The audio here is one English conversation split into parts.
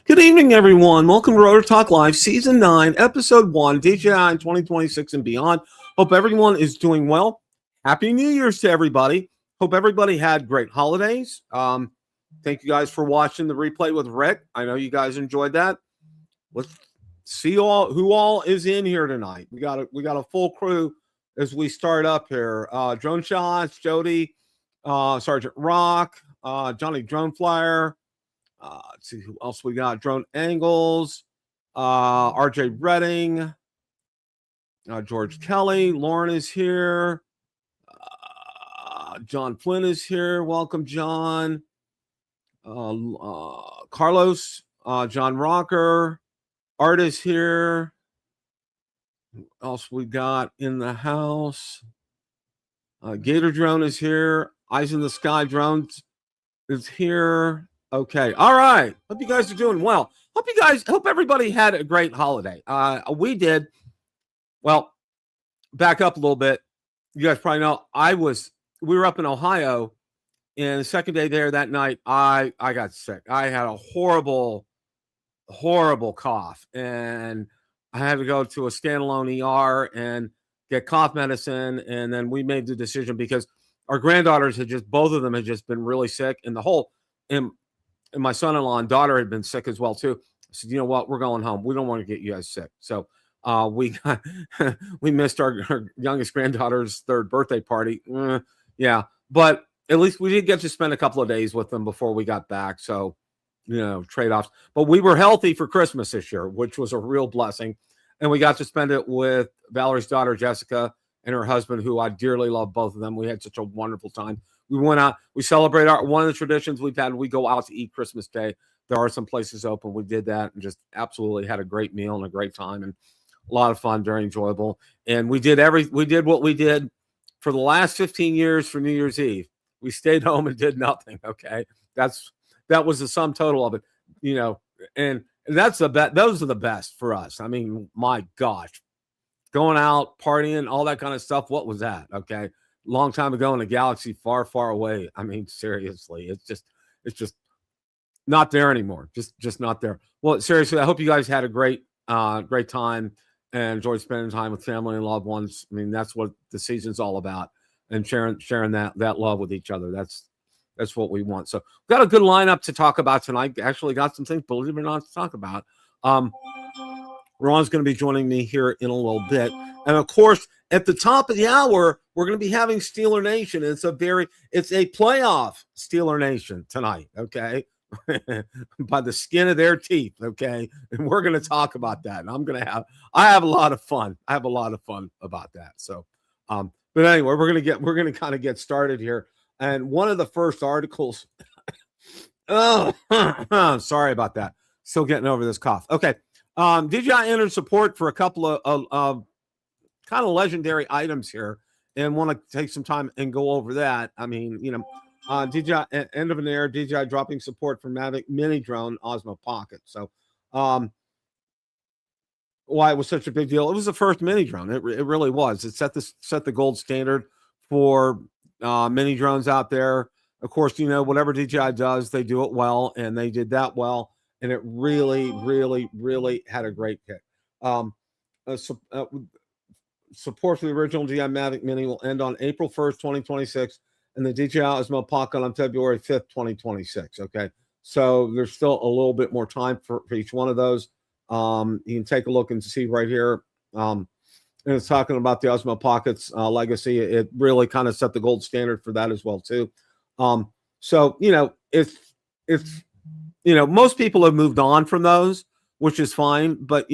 Good evening, everyone. Welcome to Rotor Talk Live, Season 9, Episode 1, DJI in 2026 and beyond. Hope everyone is doing well. Happy New Year's to everybody. Hope everybody had great holidays. Thank you guys for watching the replay with Rick. I know you guys enjoyed that. Let's see who all is in here tonight. We got a full crew as we start up here. Drone Shots, Jody, Sergeant Rock, Johnny Drone Flyer. Let's see who else we got. Drone Angles, RJ Redding, George Kelly, Lauren is here, John Flynn is here. Welcome, John. Carlos, John Rocker, Art is here. Who else we got in the house? Gator Drone is here. Eyes in the Sky Drones is here. Okay. All right. Hope you guys are doing well. Hope everybody had a great holiday. We did. Well, back up a little bit. You guys probably know we were up in Ohio, and the second day there that night, I got sick. I had a horrible cough, and I had to go to a standalone ER and get cough medicine. And then we made the decision because our granddaughters both of them had just been really sick, and and my son-in-law and daughter had been sick as well, too. I said, you know what? We're going home. We don't want to get you guys sick. So we missed our youngest granddaughter's third birthday party. Yeah. But at least we did get to spend a couple of days with them before we got back. So, trade-offs. But we were healthy for Christmas this year, which was a real blessing. And we got to spend it with Valerie's daughter, Jessica, and her husband, who I dearly love, both of them. We had such a wonderful time. We went out, we celebrate one of the traditions we've had. We go out to eat Christmas Day. There are some places open. We did that and just absolutely had a great meal and a great time and a lot of fun, very enjoyable. And we did what we did for the last 15 years for New Year's Eve. We stayed home and did nothing. Okay. That was the sum total of it, and that's those are the best for us. I mean, my gosh, going out, partying, all that kind of stuff. What was that? Okay. Long time ago in a galaxy far, far away. I mean, seriously, it's just not there anymore. Just not there. Well, seriously, I hope you guys had a great time and enjoyed spending time with family and loved ones. I mean, that's what the season's all about, and sharing that love with each other. That's what we want. So we've got a good lineup to talk about tonight. Actually got some things, believe it or not, to talk about. Ron's going to be joining me here in a little bit. And of course, at the top of the hour, we're going to be having Steeler Nation. It's a playoff Steeler Nation tonight. Okay. By the skin of their teeth. Okay. And we're going to talk about that. And I have a lot of fun. I have a lot of fun about that. So, but anyway, we're going to kind of get started here. And one of the first articles, sorry about that. Still getting over this cough. Okay. DJI entered support for a couple of kind of legendary items here, and want to take some time and go over that. I mean, DJI end of an era, DJI dropping support for Mavic Mini drone, Osmo Pocket. So, why it was such a big deal? It was the first mini drone. It really was. It set the gold standard for mini drones out there. Of course, whatever DJI does, they do it well, and they did that well. And it really, really, really had a great hit. Support for the original DJI Mavic Mini will end on April 1st, 2026, and the DJI Osmo Pocket on February 5th, 2026. Okay, so there's still a little bit more time for each one of those. You can take a look and see right here. And it's talking about the Osmo Pocket's legacy. It really kind of set the gold standard for that as well, too. So, it's most people have moved on from those, which is fine. But,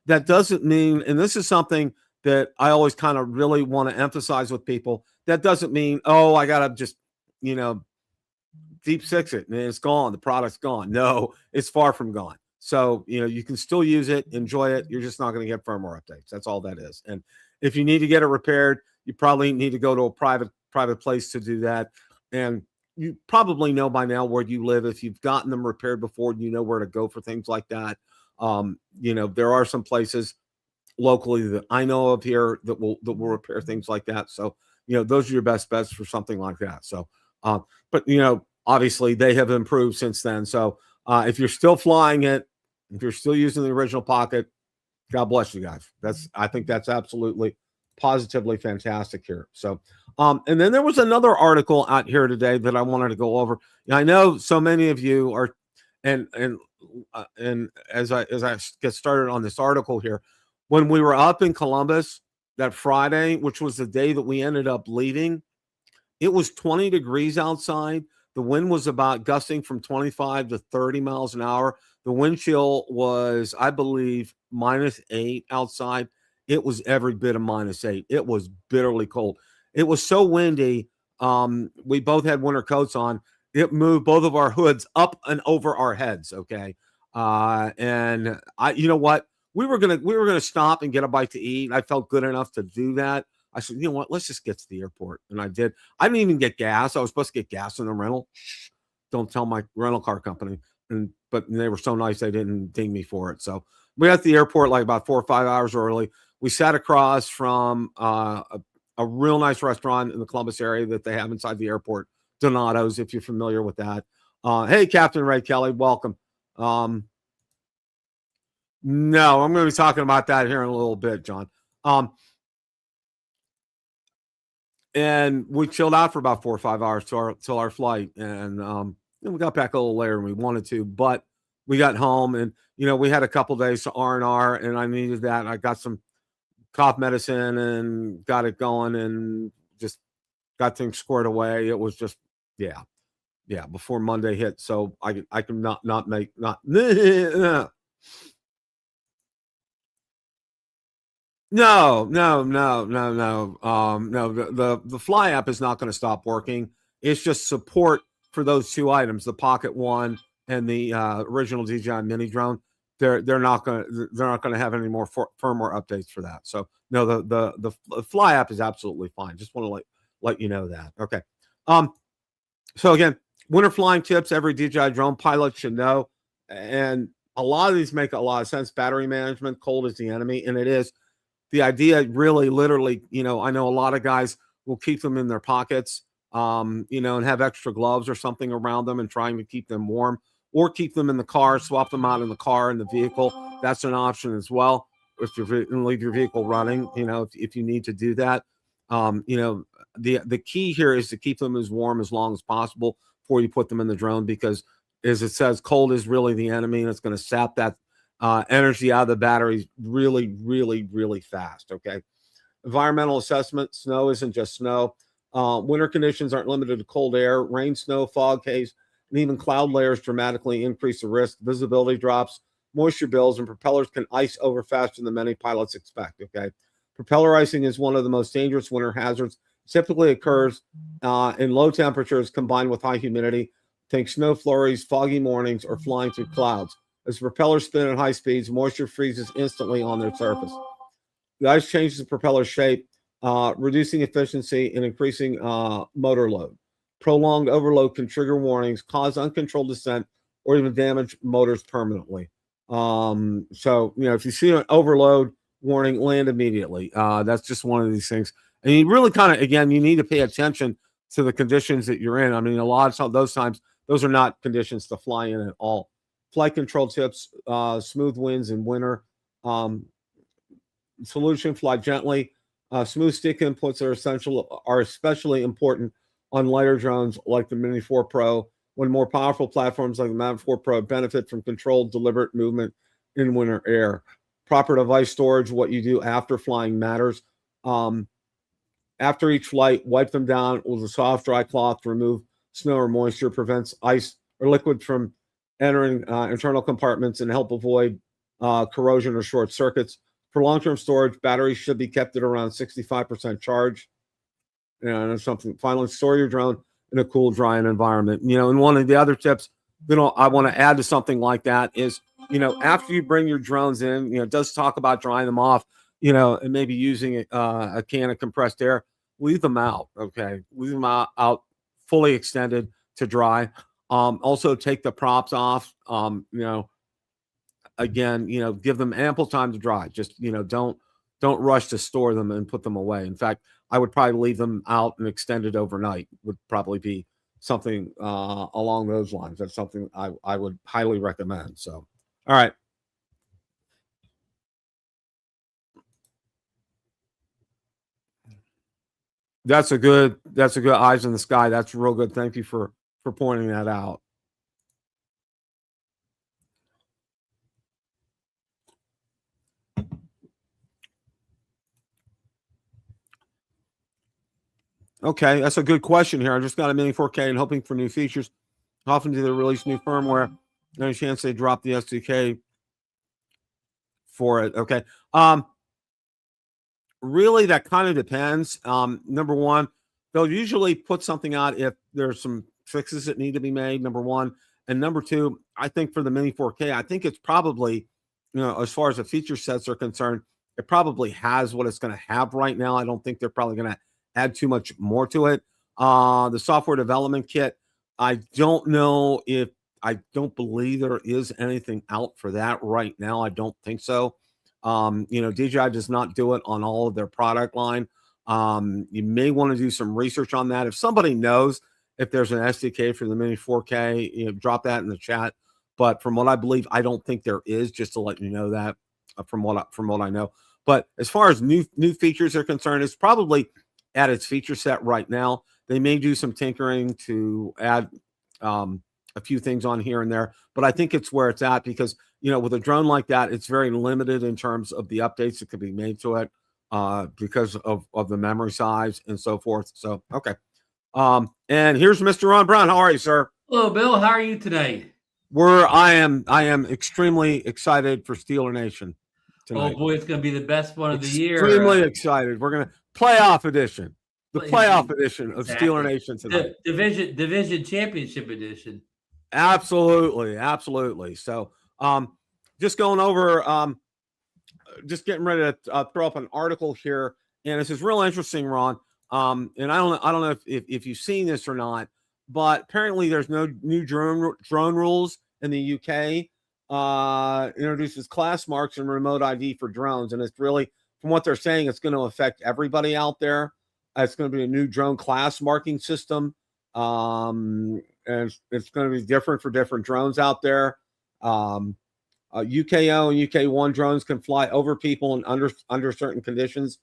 that doesn't mean, and this is something that I always kind of really want to emphasize with people, that doesn't mean, I got to just, deep six it and it's gone. The product's gone. No, it's far from gone. So, you can still use it, enjoy it. You're just not going to get firmware updates. That's all that is. And if you need to get it repaired, you probably need to go to a private place to do that. And you probably know by now where you live. If you've gotten them repaired before, you know where to go for things like that. There are some places locally that I know of here that will repair things like that. So, those are your best bets for something like that. So, but obviously they have improved since then. So, if you're still flying it, if you're still using the original Pocket, God bless you guys. I think that's absolutely positively fantastic here. So, and then there was another article out here today that I wanted to go over. I know so many of you are, and as I get started on this article here, when we were up in Columbus that Friday, which was the day that we ended up leaving, it was 20 degrees outside. The wind was about gusting from 25 to 30 miles an hour. The wind chill was, I believe, -8 outside. It was every bit of -8. It was bitterly cold. It was so windy. We both had winter coats on. It moved both of our hoods up and over our heads. Okay. And you know what? We were gonna stop and get a bite to eat. I felt good enough to do that. I said, you know what? Let's just get to the airport. And I did. I didn't even get gas. I was supposed to get gas in the rental. Don't tell my rental car company. But they were so nice they didn't ding me for it. So we got to the airport like about 4 or 5 hours early. We sat across from a real nice restaurant in the Columbus area that they have inside the airport, Donato's, if you're familiar with that. Hey, Captain Ray Kelly, welcome. No, I'm going to be talking about that here in a little bit, John. And we chilled out for about 4 or 5 hours till our flight. And we got back a little later than we wanted to, but we got home and, we had a couple days to R&R and I needed that. And I got some cough medicine and got it going and just got things squared away. It was just, yeah, before Monday hit. So I can not make. No. The Fly app is not going to stop working. It's just support for those two items, the Pocket One and the original DJI Mini drone. They're not going to have any more firmware updates for that. So no, the Fly app is absolutely fine. Just want to let you know that. Okay. So again, winter flying tips every DJI drone pilot should know, and a lot of these make a lot of sense. Battery management, cold is the enemy, and it is. The idea really literally, I know a lot of guys will keep them in their pockets, and have extra gloves or something around them and trying to keep them warm, or keep them in the car, swap them out in the car in the vehicle. That's an option as well. If you're going to leave your vehicle running, if you need to do that, the key here is to keep them as warm as long as possible before you put them in the drone, because as it says, cold is really the enemy, and it's going to sap that energy out of the batteries really, really, really fast. Okay. Environmental assessment. Snow isn't just snow. Winter conditions aren't limited to cold air. Rain, snow, fog, haze, and even cloud layers dramatically increase the risk. Visibility drops, moisture builds, and propellers can ice over faster than many pilots expect. Okay. Propeller icing is one of the most dangerous winter hazards. Typically occurs in low temperatures combined with high humidity. Think snow flurries, foggy mornings, or flying through clouds. As propellers spin at high speeds, moisture freezes instantly on their surface. The ice changes the propeller shape, reducing efficiency and increasing motor load. Prolonged overload can trigger warnings, cause uncontrolled descent, or even damage motors permanently. So, if you see an overload warning, land immediately. That's just one of these things. And you really kind of, again, you need to pay attention to the conditions that you're in. I mean, a lot of those times, those are not conditions to fly in at all. Flight control tips, smooth winds in winter. Solution, fly gently. Smooth stick inputs are especially important on lighter drones like the Mini 4 Pro, when more powerful platforms like the Mavic 4 Pro benefit from controlled, deliberate movement in winter air. Proper device storage, what you do after flying matters. After each flight, wipe them down with a soft, dry cloth to remove snow or moisture, prevents ice or liquid from entering internal compartments and help avoid corrosion or short circuits. For long-term storage, batteries should be kept at around 65% charge. And something. Finally, store your drone in a cool, drying environment. And one of the other tips, I want to add to something like that is, after you bring your drones in, it does talk about drying them off, and maybe using a can of compressed air. Leave them out, okay? Leave them out fully extended to dry. Also take the props off. Again, give them ample time to dry. Just, don't rush to store them and put them away. In fact, I would probably leave them out and extended overnight would probably be something along those lines. That's something I would highly recommend. So, all right. That's a good eyes in the sky. That's real good. Thank you for pointing that out. Okay, that's a good question here. I just got a Mini 4K and hoping for new features. How often do they release new firmware? Any chance they drop the SDK for it? Okay. Really, that kind of depends. Number one, they'll usually put something out if there's some fixes that need to be made, number one. And number two, I think for the Mini 4K, I think it's probably, as far as the feature sets are concerned, it probably has what it's going to have right now. I don't think they're probably going to add too much more to it. The software development kit, I don't know if, I don't believe there is anything out for that right now. I don't think so. DJI does not do it on all of their product line. You may want to do some research on that. If somebody knows if there's an SDK for the Mini 4K, drop that in the chat. But from what I believe, I don't think there is, just to let you know that from what I know. But as far as new features are concerned, it's probably at its feature set right now. They may do some tinkering to add a few things on here and there, but I think it's where it's at because, with a drone like that, it's very limited in terms of the updates that could be made to it because of the memory size and so forth. So, okay. And here's Mr. Ron Brown. How are you, sir? Hello, Bill. How are you today? I am extremely excited for Steeler Nation tonight. Oh boy, it's going to be the best one of the year. Extremely excited. We're going to playoff edition. The playoff edition of Steeler Nation tonight. Division championship edition. Absolutely. So, just going over, just getting ready to throw up an article here, and this is real interesting, Ron. And I don't know if you've seen this or not, but apparently there's no new drone rules in the UK. Introduces class marks and remote ID for drones, and it's really, from what they're saying, it's going to affect everybody out there. It's going to be a new drone class marking system. And it's going to be different for different drones out there. UKO and UK1 drones can fly over people and under certain conditions.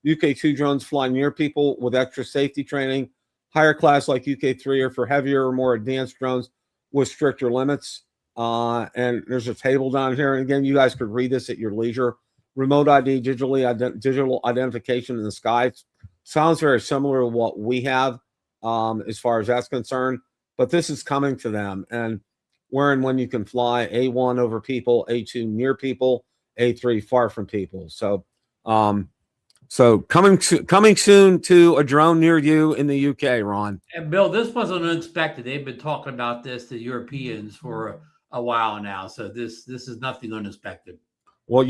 UK2 drones fly near people with extra safety training. Higher class like UK3 are for heavier or more advanced drones with stricter limits. And there's a table down here. And again, you guys could read this at your leisure. Remote ID, digital identification in the sky. Sounds very similar to what we have as far as that's concerned. But this is coming to them. And where and when you can fly A1 over people, A2 near people, A3 far from people. So coming soon to a drone near you in the UK, Ron. And Bill, this wasn't unexpected. They've been talking about this, the Europeans, for a while now. So this is nothing unexpected. Well,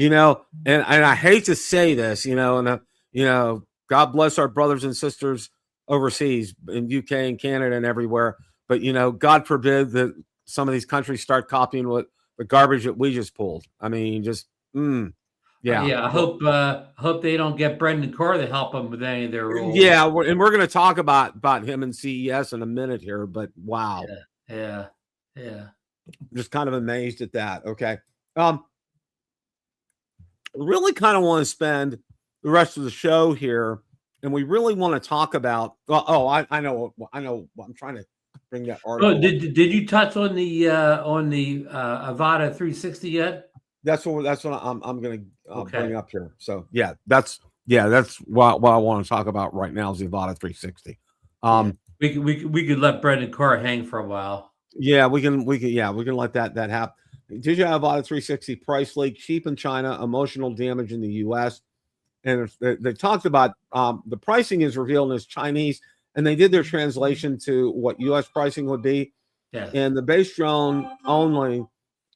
and I hate to say this, God bless our brothers and sisters overseas in UK and Canada and everywhere. But, God forbid that some of these countries start copying what the garbage that we just pulled. I mean, just, yeah. Yeah, I hope they don't get Brendan Carr to help them with any of their rules. Yeah, we're going to talk about him and CES in a minute here, but wow. Yeah. Just kind of amazed at that. Okay. Really kind of want to spend the rest of the show here, and we really want to talk about. I know. I'm trying to bring that article. Oh, did you touch on the Avata 360 yet? That's what I'm going to bring up here. So that's what I want to talk about right now is the Avata 360. We could let Brendan Carr hang for a while. Yeah, we can let that happen. DJI Avata 360 price leak, cheap in China, emotional damage in the US. And they talked about the pricing is revealed as Chinese and they did their translation to what US pricing would be. Yes. And the base drone only,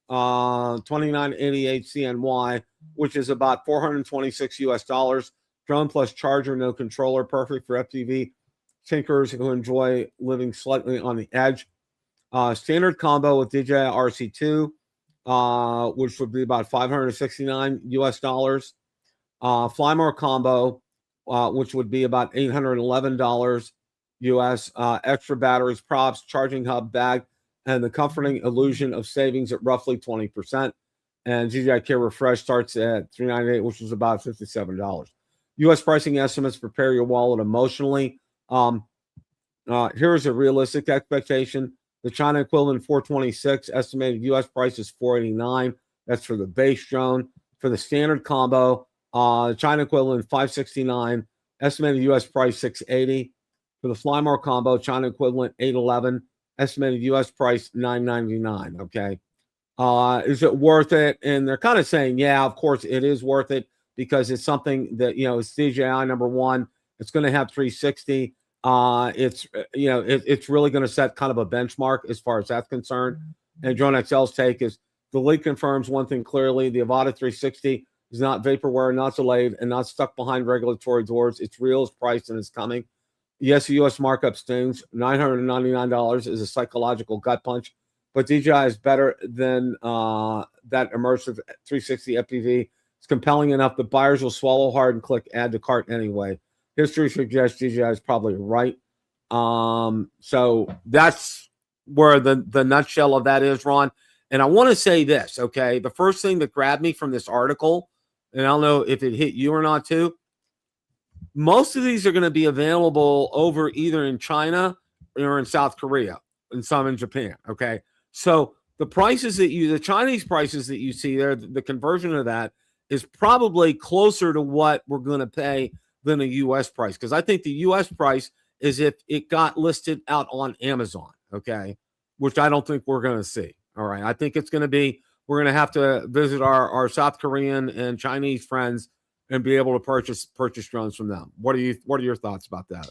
2988 CNY, which is about 426 US dollars. Drone plus charger, no controller, perfect for FPV tinkers who enjoy living slightly on the edge. Standard combo with DJI RC2, which would be about 569 US dollars. Fly More combo, which would be about $811 US. Extra batteries, props, charging hub, bag, and the comforting illusion of savings at roughly 20%. And DJI Care Refresh starts at $398, which is about $57. US pricing estimates, prepare your wallet emotionally. Here's a realistic expectation. The China equivalent 426, estimated US price is 489. That's for the base drone. For the standard combo, China equivalent 569, estimated US price 680. For the Fly More combo, China equivalent 811, estimated US price 999. Okay. Is it worth it? And they're kind of saying, yeah, of course it is worth it, because it's something that, it's DJI number one. It's going to have 360. It's really going to set kind of a benchmark as far as that's concerned. And Drone XL's take is the leak confirms one thing clearly: the Avata 360 is not vaporware, not delayed, and not stuck behind regulatory doors. It's real, it's priced, and it's coming. Yes, the US markup stings. $999 is a psychological gut punch, but DJI is better than that immersive 360 FPV. It's compelling enough that buyers will swallow hard and click add to cart anyway. History suggests DJI is probably right. So that's where the nutshell of that is, Ron. And I want to say this, okay? The first thing that grabbed me from this article, and I don't know if it hit you or not too, most of these are going to be available over either in China or in South Korea, and some in Japan, okay? So the prices the Chinese prices that you see there, the conversion of that is probably closer to what we're going to pay than a U.S. price, because I think the U.S. price is if it got listed out on Amazon, okay, which I don't think we're going to see. All right, I think it's going to be, we're going to have to visit our South Korean and Chinese friends and be able to purchase drones from them. What are your thoughts about that?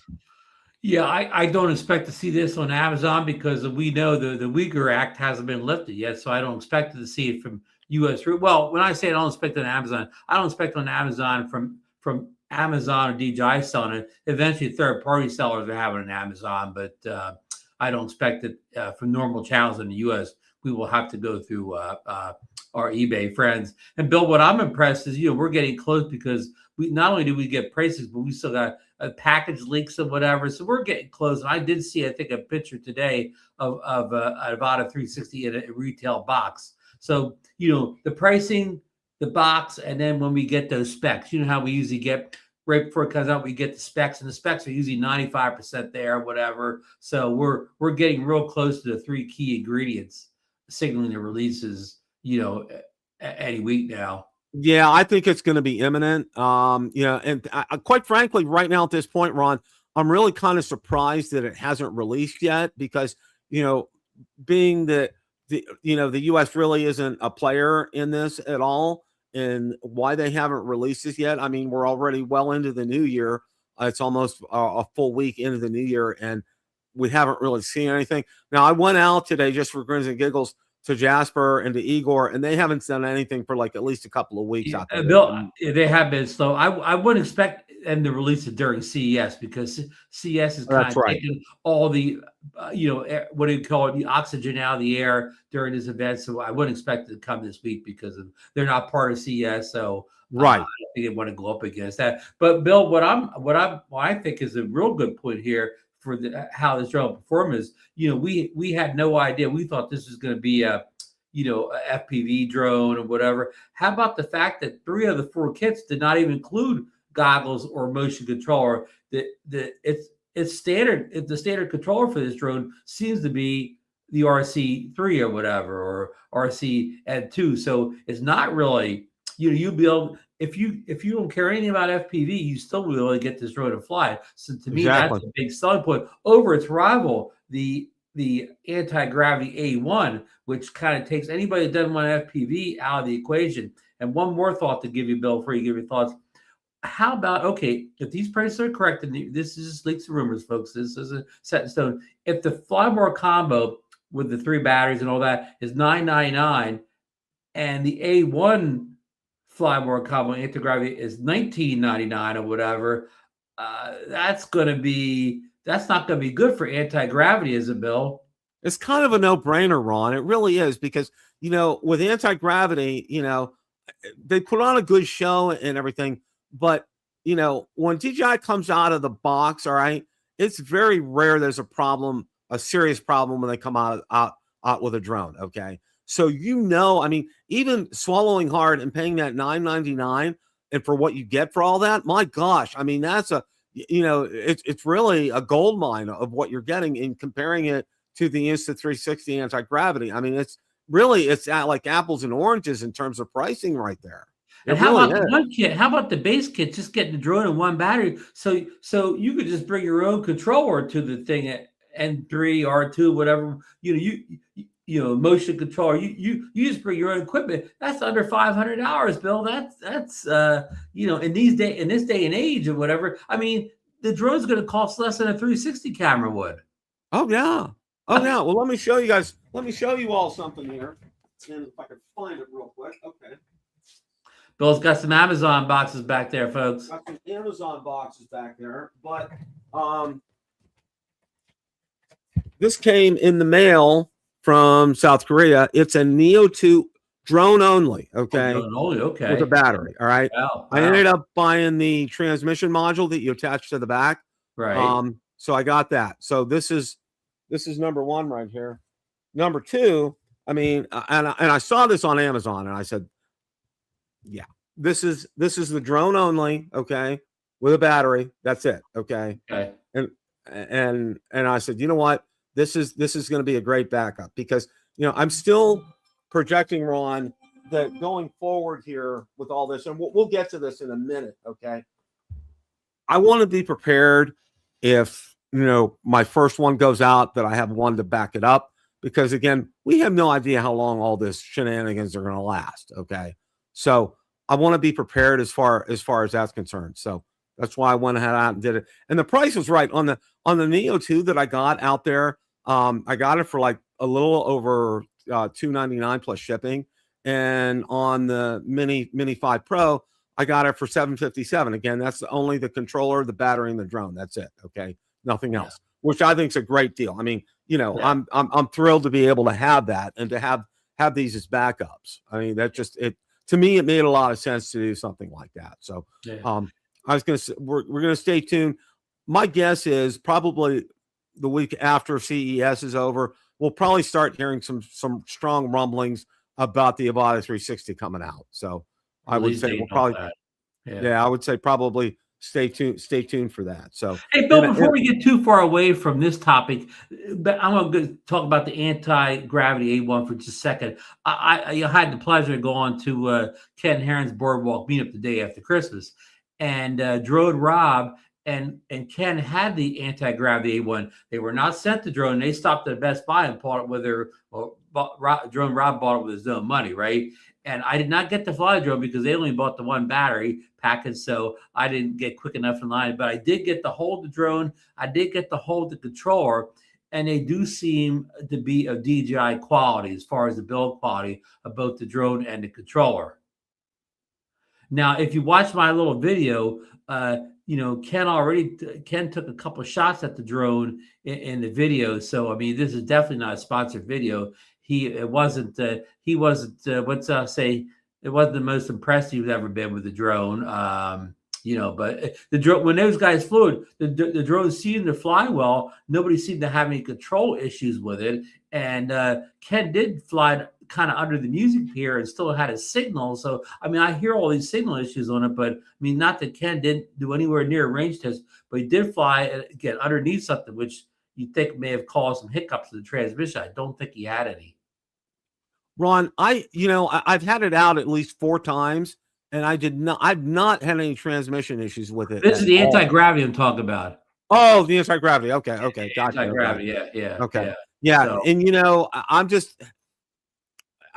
Yeah, I don't expect to see this on Amazon, because we know the Uyghur Act hasn't been lifted yet, so I don't expect to see it from U.S. Well, when I say I don't expect it on Amazon, I don't expect on Amazon from Amazon or DJI selling it. Eventually, third-party sellers are having it on Amazon, but I don't expect it from normal channels in the U.S. We will have to go through our eBay friends. And Bill, what I'm impressed is, we're getting close, because we not only do we get prices, but we still got package leaks of whatever. So we're getting close. And I did see, I think, a picture today of Avata 360 in a retail box. So, the pricing, the box, and then when we get those specs, how we usually get right before it comes out, we get the specs, and the specs are usually 95% there, whatever. So we're getting real close to the three key ingredients signaling the releases, any week now. Yeah, I think it's going to be imminent. And quite frankly, right now at this point, Ron, I'm really kind of surprised that it hasn't released yet, because, being that the U.S. really isn't a player in this at all, and why they haven't released this yet. I mean, we're already well into the new year. It's almost a full week into the new year, and we haven't really seen anything. Now, I went out today just for grins and giggles to Jasper and to Igor, and they haven't done anything for like at least a couple of weeks out there. Bill, they have been slow. I wouldn't expect them to release it during CES, because CES is kind of taking all the, what do you call it, the oxygen out of the air during this event. So I wouldn't expect it to come this week, because they're not part of CES. So I don't think they want to go up against that. But Bill, what I think is a real good point here for how this drone performed is, we had no idea. We thought this was going to be a FPV drone or whatever. How about the fact that 3 of the 4 kits did not even include goggles or motion controller? It's standard. The standard controller for this drone seems to be the RC3 or whatever, or RC Ed 2. So it's not really, you'll be able, if you don't care anything about FPV, you still will be able to get this drone to fly. So to me, that's a big selling point over its rival, the anti-gravity A1, which kind of takes anybody that doesn't want FPV out of the equation. And one more thought to give you, Bill, before you give your thoughts. how about, okay, if these prices are correct, and this is just leaks and rumors, folks, this isn't set in stone. If the flybar combo with the 3 batteries and all that is $999, and the A1 flybar combo anti-gravity is $19.99 or whatever, that's not going to be good for anti-gravity, is it, Bill? It's kind of a no-brainer, Ron. It really is, because, you know, with anti-gravity, you know, they put on a good show and everything, but, you know, when DJI comes out of the box, all right, it's very rare there's a problem, a serious problem, when they come out with a drone, okay? So, you know, I mean, even swallowing hard and paying that $9.99 and for what you get for all that, my gosh, I mean, that's you know, it's really a gold mine of what you're getting in comparing it to the Insta360 anti-gravity. I mean, it's like apples and oranges in terms of pricing right there. And how about the one kit? How about the base kit? Just getting the drone and one battery, so you could just bring your own controller to the thing at N3, R2, whatever. You know, motion controller. You just bring your own equipment. That's under $500, Bill. That's you know, in this day and age or whatever. I mean, the drone's going to cost less than a 360 camera would. Oh yeah. Oh yeah. Well, let me show you guys. Let me show you all something here. And if I can find it real quick. Okay. Bill's got some Amazon boxes back there, folks. Got some Amazon boxes back there, but this came in the mail from South Korea. It's a Neo 2 drone only. Okay. Drone only. Okay. With a battery. All right. Wow. I ended up buying the transmission module that you attach to the back. Right. So I got that. So this is number one right here. Number two, I mean, and I saw this on Amazon, and I said, yeah, this is the drone only, okay, with a battery. That's it, okay. Okay. And I said, you know what, this is going to be a great backup, because, you know, I'm still projecting, Ron, that going forward here with all this, and we'll get to this in a minute, okay. I want to be prepared if, you know, my first one goes out, that I have one to back it up, because again, we have no idea how long all this shenanigans are going to last, okay. So I want to be prepared as far as that's concerned. So that's why I went ahead out and did it. And the price was right on the Neo 2 that I got out there. I got it for like a little over $299 plus shipping. And on the Mini 5 Pro, I got it for $757. Again, that's only the controller, the battery, and the drone. That's it. Okay, nothing else. Which I think is a great deal. I mean, you know, I'm thrilled to be able to have that and to have these as backups. I mean, that just to me, it made a lot of sense to do something like that. So, I was going to say, we're going to stay tuned. My guess is probably the week after CES is over, we'll probably start hearing some strong rumblings about the Avata 360 coming out. So I would say we'll probably, I would say probably stay tuned for that. So, hey, Bill, before we get too far away from this topic, but I'm going to talk about the anti-gravity A1 for just a second. I had the pleasure of going to Ken Heron's Boardwalk meetup the day after Christmas, and Drone Rob and Ken had the anti-gravity A1. They were not sent the drone. They stopped at Best Buy and bought it with their Drone Rob bought it with his own money, right? And I did not get to fly the drone because they only bought the one battery package, so I didn't get quick enough in line. But I did get to hold the drone. I did get to hold the controller, and they do seem to be of DJI quality as far as the build quality of both the drone and the controller. Now, if you watch my little video, you know, Ken took a couple of shots at the drone in the video. So, I mean, this is definitely not a sponsored video. It wasn't the most impressed he's ever been with the drone. You know, but the drone, when those guys flew it, the drone seemed to fly well. Nobody seemed to have any control issues with it. And Ken did fly kind of under the music here and still had a signal. So, I mean, I hear all these signal issues on it, but I mean, not that Ken didn't do anywhere near a range test, but he did fly again underneath something, which you think may have caused some hiccups in the transmission. I don't think he had any. Ron, I've had it out at least 4 times, and I've not had any transmission issues with it. This is the anti-gravity I'm talking about. Oh, the anti-gravity. Okay. Gotcha. Anti-gravity. Yeah. Okay. Yeah. So, and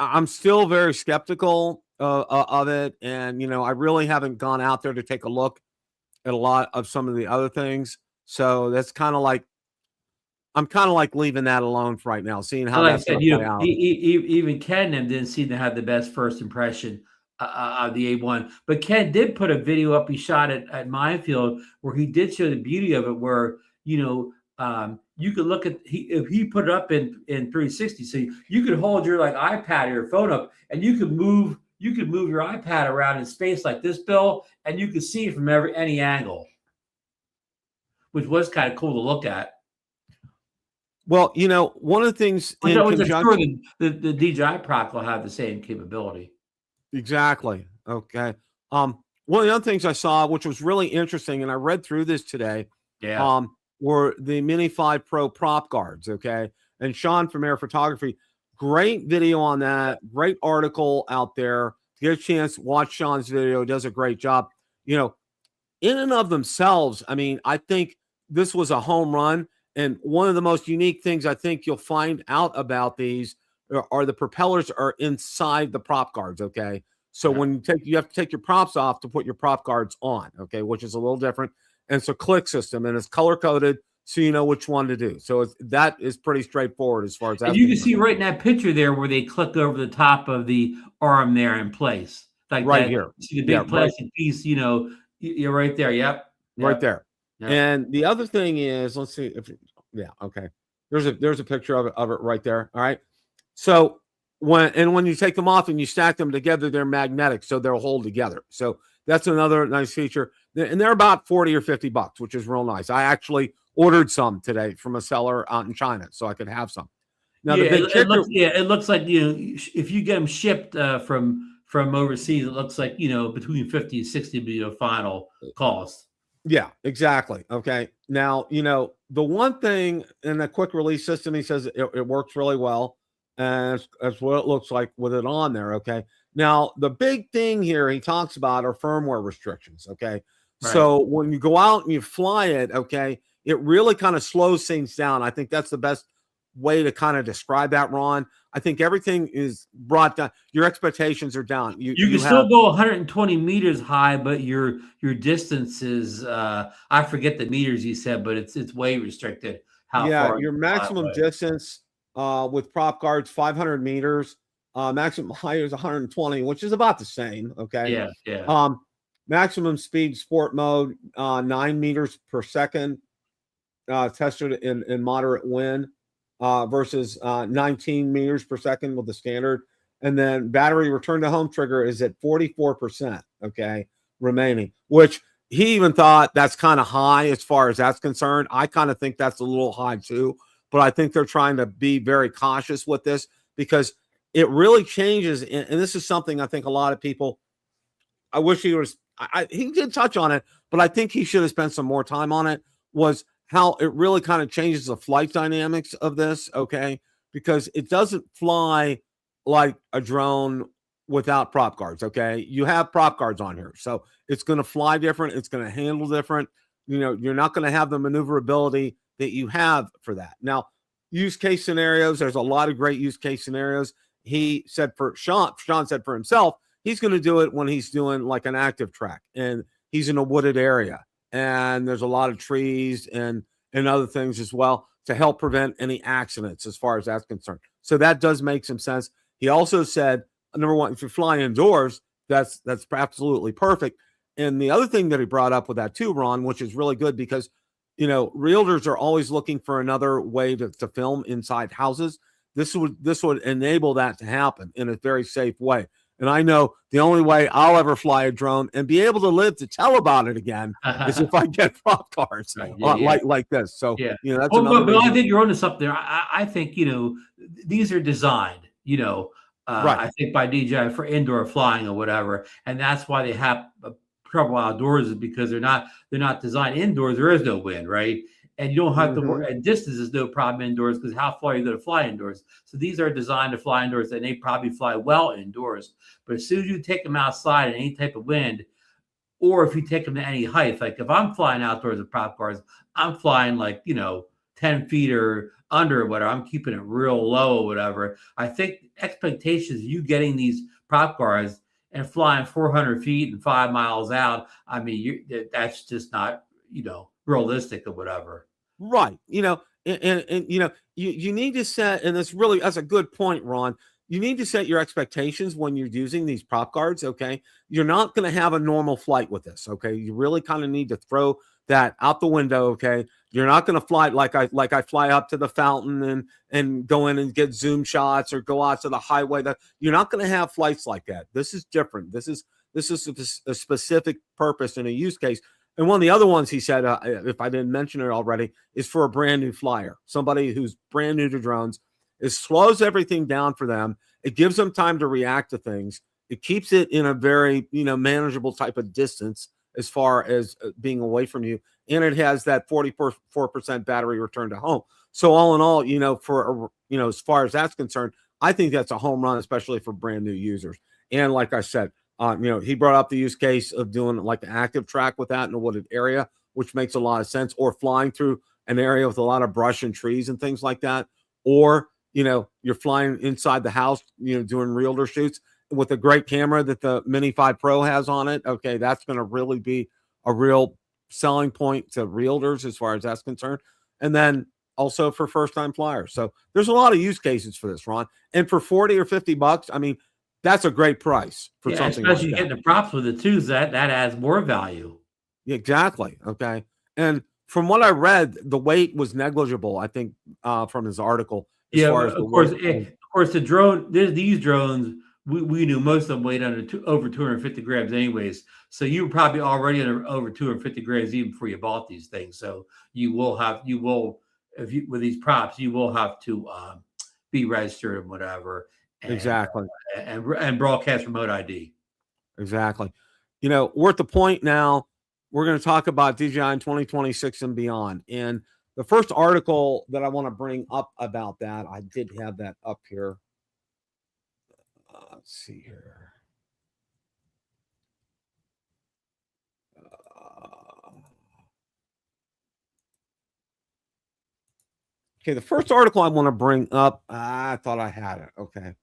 I'm still very skeptical of it, and I really haven't gone out there to take a look at a lot of some of the other things. So that's kind of like I'm kind of like leaving that alone for right now, seeing how Like I that's going said, to play out. even Ken and them didn't seem to have the best first impression of the A1. But Ken did put a video up he shot at Minefield where he did show the beauty of it, where you could look at if he put it up in 360, so you could hold your like iPad or your phone up, and you could move your iPad around in space like this, Bill, and you could see it from any angle, which was kind of cool to look at. Well, one of the things in conjunction, the DJI product will have the same capability. Exactly. Okay. One of the other things I saw, which was really interesting, and I read through this today, were the Mini 5 Pro prop guards. Okay. And Sean from Air Photography, great video on that. Great article out there. If you get a chance, watch Sean's video. Does a great job. In and of themselves, I mean, I think this was a home run. And one of the most unique things I think you'll find out about these are the propellers are inside the prop guards. Okay. So when you have to take your props off to put your prop guards on. Okay. Which is a little different. And it's a click system, and it's color coded, so you know which one to do. So that is pretty straightforward as far as that. And you can see right in that picture there where they click over the top of the arm there in place. Like right that. Here. You see the big plastic piece, you're right there. Yep. Right there. Yep. And the other thing is, let's see if okay. There's a picture of it right there. All right. So when you take them off and you stack them together, they're magnetic, so they'll hold together. So that's another nice feature. And they're about $40 or $50, which is real nice. I actually ordered some today from a seller out in China, so I could have some. Now it looks like if you get them shipped from overseas, it looks like between 50 and 60 be the final cost. Yeah, exactly. Okay. Now, the one thing in the quick release system, he says it works really well. And that's what it looks like with it on there. Okay. Now, the big thing here he talks about are firmware restrictions. Okay. Right. So when you go out and you fly it, okay, it really kind of slows things down. I think that's the best way to kind of describe that, Ron. I think everything is brought down. Your expectations are down. You can still go 120 meters high, but your distance is I forget the meters you said, but it's way restricted. How far your maximum distance with prop guards 500 meters. Maximum height is 120, which is about the same. Okay. Yeah. Maximum speed sport mode 9 meters per second. Tested in moderate wind. Versus 19 meters per second with the standard. And then battery return to home trigger is at 44%, okay, remaining, which he even thought that's kind of high as far as that's concerned. I kind of think that's a little high too, but I think they're trying to be very cautious with this because it really changes. And this is something I think a lot of people, I wish he was, he did touch on it, but I think he should have spent some more time on it, was how it really kind of changes the flight dynamics of this, okay? Because it doesn't fly like a drone without prop guards, okay? You have prop guards on here, so it's going to fly different. It's going to handle different. You're not going to have the maneuverability that you have for that. Now, use case scenarios, there's a lot of great use case scenarios. He said for Sean said for himself, he's going to do it when he's doing like an active track and he's in a wooded area. And there's a lot of trees and other things as well to help prevent any accidents as far as that's concerned. So that does make some sense. He also said, number one, if you fly indoors, that's absolutely perfect. And the other thing that he brought up with that too, Ron, which is really good because, realtors are always looking for another way to film inside houses. This would enable that to happen in a very safe way. And I know the only way I'll ever fly a drone and be able to live to tell about it again is if I get prop cars like this. So, that's another but I think you're onto something there. I think, these are designed, I think by DJI for indoor flying or whatever. And that's why they have trouble outdoors, is because they're not designed indoors. There is no wind, right? And you don't have to worry. And distance is no problem indoors because how far are you going to fly indoors? So these are designed to fly indoors, and they probably fly well indoors. But as soon as you take them outside in any type of wind, or if you take them to any height, like if I'm flying outdoors with prop guards, I'm flying like 10 feet or under or whatever. I'm keeping it real low or whatever. I think expectations of you getting these prop guards and flying 400 feet and 5 miles out, I mean, that's just not, realistic or whatever. Right. And you need to set, and that's a good point, Ron. You need to set your expectations when you're using these prop guards. Okay. You're not going to have a normal flight with this. Okay. You really kind of need to throw that out the window. Okay. You're not going to fly like I fly up to the fountain and go in and get zoom shots or go out to the highway. You're not going to have flights like that. This is different. This is a specific purpose and a use case. And one of the other ones he said, if I didn't mention it already, is for a brand new flyer, somebody who's brand new to drones. It slows everything down for them. It gives them time to react to things. It keeps it in a very, manageable type of distance as far as being away from you. And it has that 44% battery return to home. So all in all, as far as that's concerned, I think that's a home run, especially for brand new users. And like I said, he brought up the use case of doing like an active track with that in a wooded area, which makes a lot of sense, or flying through an area with a lot of brush and trees and things like that. Or, you're flying inside the house, doing realtor shoots with a great camera that the Mini 5 Pro has on it. Okay, that's going to really be a real selling point to realtors as far as that's concerned. And then also for first-time flyers. So there's a lot of use cases for this, Ron. And for 40 or 50 bucks, I mean, that's a great price for something like that. Especially getting the props with it too, that adds more value. Exactly. Okay. And from what I read, the weight was negligible, I think, from his article. As far as of course, the drone, these drones, we knew most of them weighed over 250 grams anyways. So you were probably already over 250 grams even before you bought these things. So with these props, you will have to be registered and whatever. Exactly. And broadcast remote ID. Exactly. We're at the point now, we're going to talk about DJI in 2026 and beyond. And the first article that I want to bring up about that, I did have that up here. Let's see here. Okay, the first article I want to bring up, I thought I had it. Okay.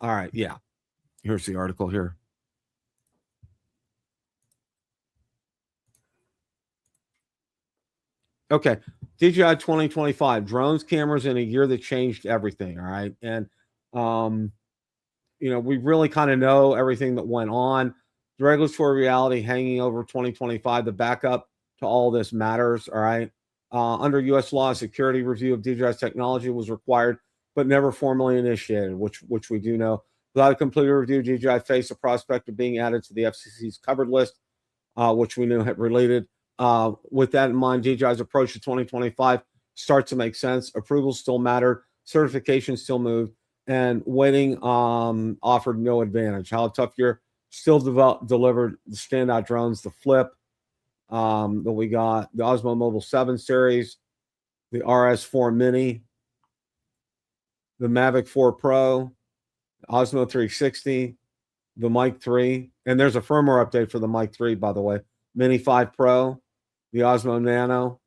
All right, yeah. Here's the article here. Okay, DJI 2025, drones, cameras in a year that changed everything, all right? And, we really kind of know everything that went on. The regulatory reality hanging over 2025, the backup to all this matters, all right? Under U.S. law, security review of DJI's technology was required, but never formally initiated, which we do know. Without a complete review, DJI faced the prospect of being added to the FCC's covered list, which we knew had related. With that in mind, DJI's approach to 2025 starts to make sense. Approvals still mattered, certification still moved, and waiting offered no advantage. How Tough Year still delivered the standout drones, the Flip, that we got, the Osmo Mobile 7 series, the RS4 Mini, the Mavic 4 Pro, Osmo 360, the Mic 3, and there's a firmware update for the Mic 3, by the way, Mini 5 Pro, the Osmo Nano,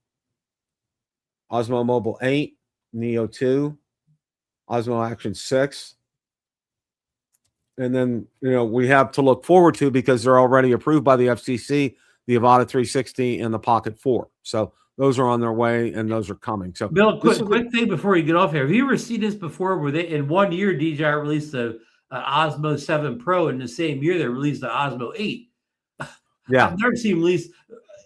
Osmo Mobile 8, Neo 2, Osmo Action 6. And then, we have to look forward to, because they're already approved by the FCC, the Avata 360 and the Pocket 4. So those are on their way and those are coming. So Bill, quick thing before you get off here. Have you ever seen this before where they, in 1 year, DJI released the Osmo 7 Pro, in the same year they released the Osmo 8? Yeah. I've never seen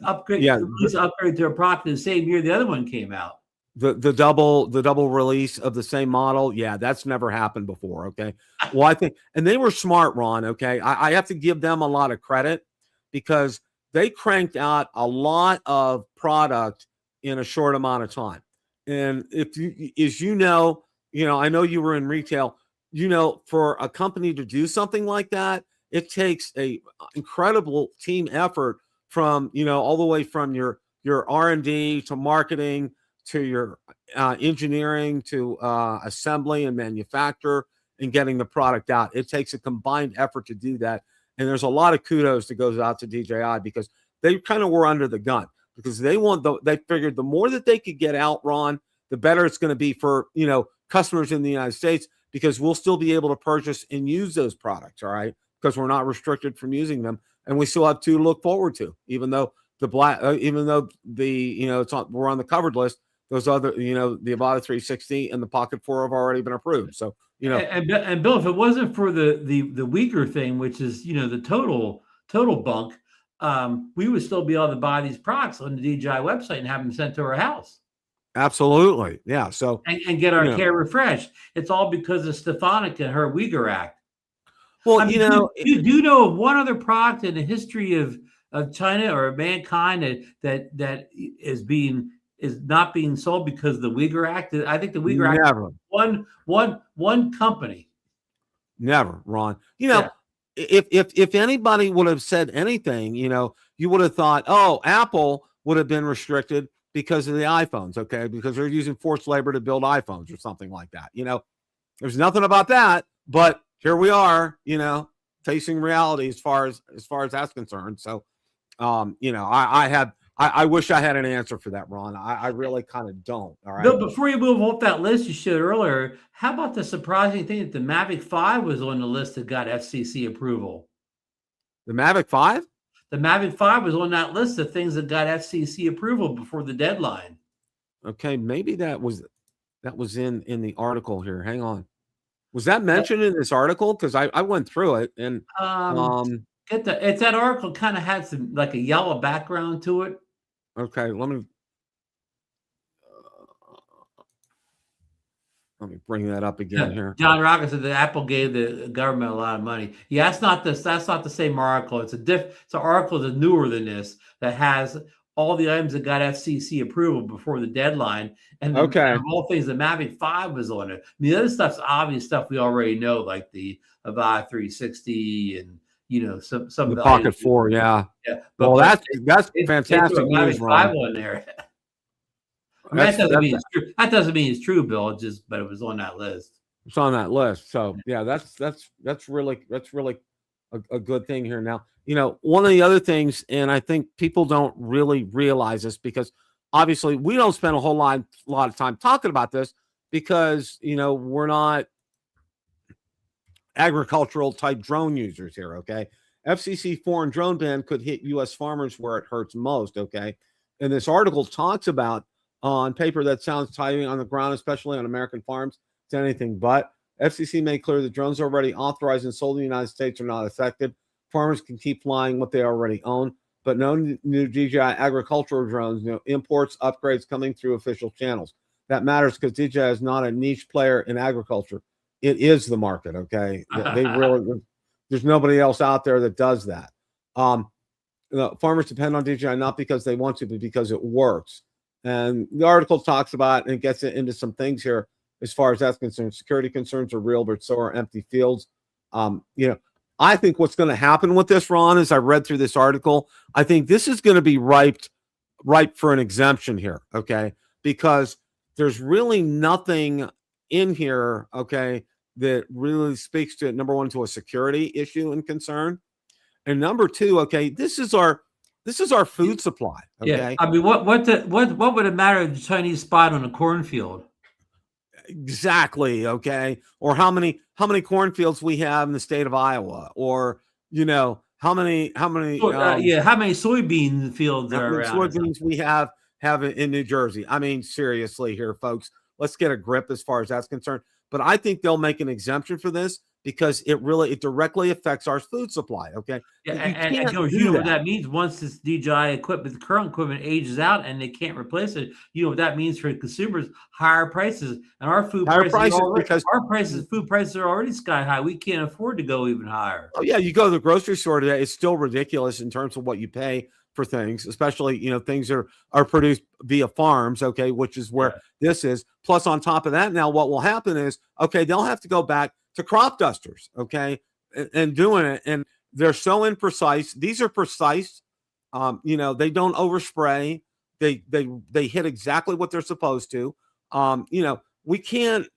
upgrade to a product in the same year the other one came out. The double release of the same model, yeah, that's never happened before. Okay, well, I think, and they were smart, Ron. Okay, I have to give them a lot of credit, because they cranked out a lot of product in a short amount of time. And if you, as you know, I know you were in retail. For a company to do something like that, it takes a incredible team effort from all the way from your R&D to marketing to your engineering to assembly and manufacture and getting the product out. It takes a combined effort to do that. And there's a lot of kudos that goes out to DJI, because they kind of were under the gun, because they figured the more that they could get out, Ron, the better it's going to be for, customers in the United States, because we'll still be able to purchase and use those products, all right? Because we're not restricted from using them, and we still have two to look forward to, even though we're on the covered list. Those other, the Avata 360 and the Pocket 4 have already been approved. So, and Bill, if it wasn't for the Uyghur thing, which is, the total bunk, we would still be able to buy these products on the DJI website and have them sent to our house. Absolutely. Yeah. So, and get our care refreshed. It's all because of Stefanik and her Uyghur Act. Well, do you know of one other product in the history of China or mankind that is not being sold because of the Uyghur Act? I think the Uyghur Act, one company. Never, Ron. If anybody would have said anything, you would have thought, oh, Apple would have been restricted because of the iPhones, okay? Because they're using forced labor to build iPhones or something like that. There's nothing about that, but here we are, facing reality as far as that's concerned. So, I wish I had an answer for that, Ron. I really kind of don't. All right. Bill, before you move off that list you showed earlier, how about the surprising thing that the Mavic 5 was on the list that got FCC approval? The Mavic 5? The Mavic 5 was on that list of things that got FCC approval before the deadline. Okay, maybe that was in the article here. Hang on. Was that mentioned in this article? Because I went through it and it's that article kind of had some like a yellow background to it. Okay, let me bring that up again here. John Rocker said that Apple gave the government a lot of money. Yeah, that's not the same article. It's an article that's newer than this that has all the items that got FCC approval before the deadline. And all things, the Mavic 5 was on it. The other stuff's obvious stuff we already know, like the Avata 360 and some of the Pocket 4, yeah. Well, that's fantastic news, Ron. On there. That doesn't mean it's true, Bill. But it was on that list. It's on that list. So yeah, that's really a good thing here. Now, one of the other things, and I think people don't really realize this because obviously we don't spend a whole lot of time talking about this because we're not agricultural type drone users here. Okay. FCC foreign drone ban could hit U.S. farmers where it hurts most. Okay. And this article talks about on paper that sounds tiring on the ground, especially on American farms. It's anything but. FCC made clear that drones already authorized and sold in the United States are not affected. Farmers can keep flying what they already own, but no new DJI agricultural drones, imports, upgrades coming through official channels. That matters because DJI is not a niche player in agriculture. It is the market, okay? There's nobody else out there that does that. Farmers depend on DJI not because they want to, but because it works. And the article talks about and gets into some things here as far as that's concerned. Security concerns are real, but so are empty fields. I think what's going to happen with this, Ron, as I read through this article, I think this is going to be ripe for an exemption here, okay? Because there's really nothing in here, okay, that really speaks to, number one, to a security issue and concern. And number two, okay, this is our food supply. Okay? Yeah, I mean, what would it matter if the Chinese spied on a cornfield? Exactly. Okay. Or how many cornfields we have in the state of Iowa, or how many soybean fields are around? Soybeans we have in New Jersey. I mean, seriously, here, folks, let's get a grip as far as that's concerned. But I think they'll make an exemption for this because it directly affects our food supply. Okay. Yeah, and what that means once this DJI equipment, the current equipment ages out and they can't replace it. You know what that means for consumers? Higher prices, and our food prices are already sky high. We can't afford to go even higher. Oh yeah, you go to the grocery store today; it's still ridiculous in terms of what you pay for things, especially things are produced via farms. Okay, which is where this is. Plus, on top of that, now what will happen is they'll have to go back to crop dusters, okay, and doing it. And they're so imprecise. These are precise. They don't overspray. They hit exactly what they're supposed to. We can't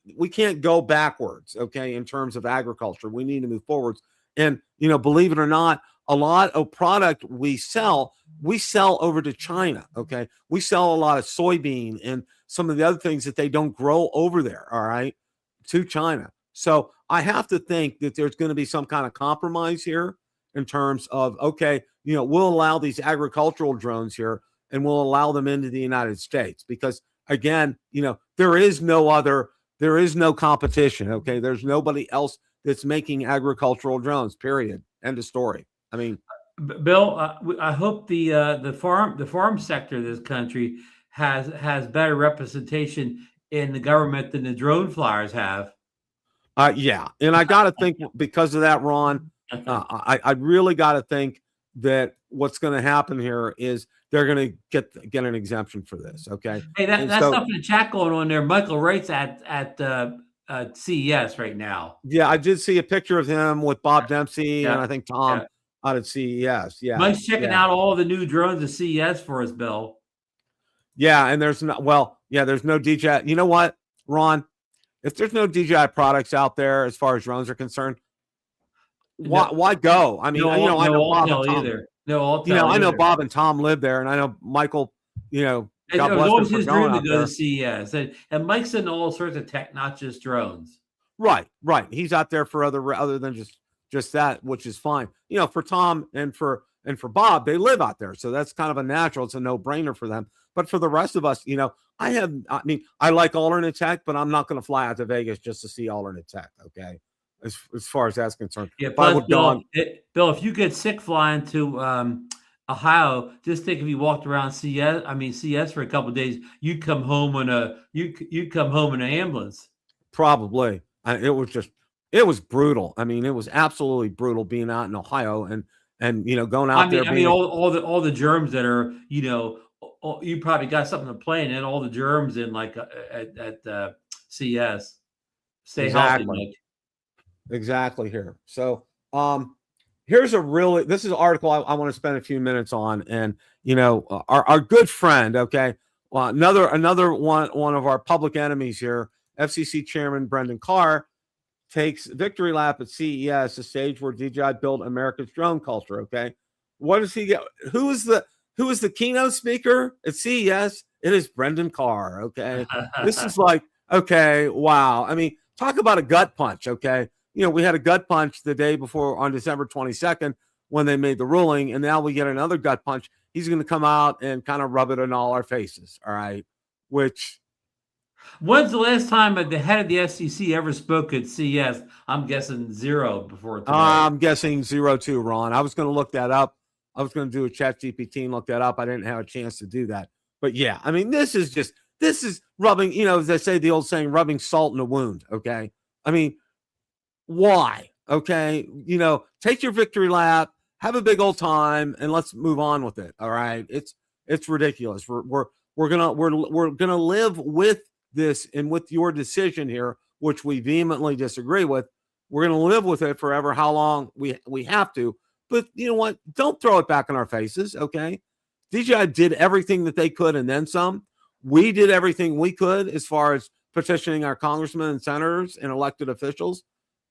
go backwards, okay, in terms of agriculture. We need to move forwards. And, believe it or not, a lot of product we sell over to China. Okay. We sell a lot of soybean and some of the other things that they don't grow over there. All right. To China. So I have to think that there's going to be some kind of compromise here in terms of, okay, we'll allow these agricultural drones here and we'll allow them into the United States because, again, there is no competition. Okay. There's nobody else that's making agricultural drones, period. End of story. I mean, Bill, I hope the farm sector of this country has better representation in the government than the drone flyers have. Yeah. And I got to think because of that, Ron, I really got to think that what's going to happen here is they're going to get an exemption for this. Okay. Hey, that's stuff in the chat going on there. Michael Wright's at CES right now. Yeah, I did see a picture of him with Bob Dempsey and I think Tom out at CES. Yeah. Mike's checking out all the new drones at CES for us, Bill. Yeah. And there's no DJI. You know what, Ron? If there's no DJI products out there as far as drones are concerned, why go? I mean, I know Bob and Tom. Either. I know Bob and Tom live there, and I know Michael. God bless him always his dream to go to CES, and Mike's in all sorts of tech, not just drones. Right. He's out there for other than just that, which is fine. For Tom and for Bob, they live out there, so that's kind of a natural. It's a no-brainer for them. But for the rest of us, I like alternate tech, but I'm not going to fly out to Vegas just to see alternate tech. Okay, as far as that's concerned. Yeah, Bill, if you get sick flying to Ohio, just think if you walked around CS for a couple of days, you'd come home in an ambulance. Probably. It was brutal. I mean, it was absolutely brutal being out in Ohio and going out there. All the germs that are you probably got something to play and all the germs in at CS. Stay healthy, Mike. Exactly here. So this is an article I want to spend a few minutes on, and our good friend, okay, another one of our public enemies here, FCC Chairman Brendan Carr, takes victory lap at CES, the stage where DJI built America's drone culture. Okay, what does he get? Who is the keynote speaker at CES? It is Brendan Carr. Okay, this is like, okay, wow. I mean, talk about a gut punch. Okay, we had a gut punch the day before on December 22nd when they made the ruling, and now we get another gut punch. He's going to come out and kind of rub it in all our faces. All right, which. When's the last time the head of the SEC ever spoke at CES? I'm guessing zero before today. I'm guessing 0 too, Ron. I was going to look that up. I was going to do a chat GPT and look that up. I didn't have a chance to do that. But yeah, I mean, this is rubbing, as they say, the old saying, rubbing salt in a wound. Okay. I mean, why? Okay. Take your victory lap, have a big old time, and let's move on with it. All right. It's ridiculous. We're going to live with this and with your decision here, which we vehemently disagree with. We're going to live with it forever, how long we have to. But you know what? Don't throw it back in our faces, okay? DJI did everything that they could and then some. We did everything we could as far as petitioning our congressmen and senators and elected officials.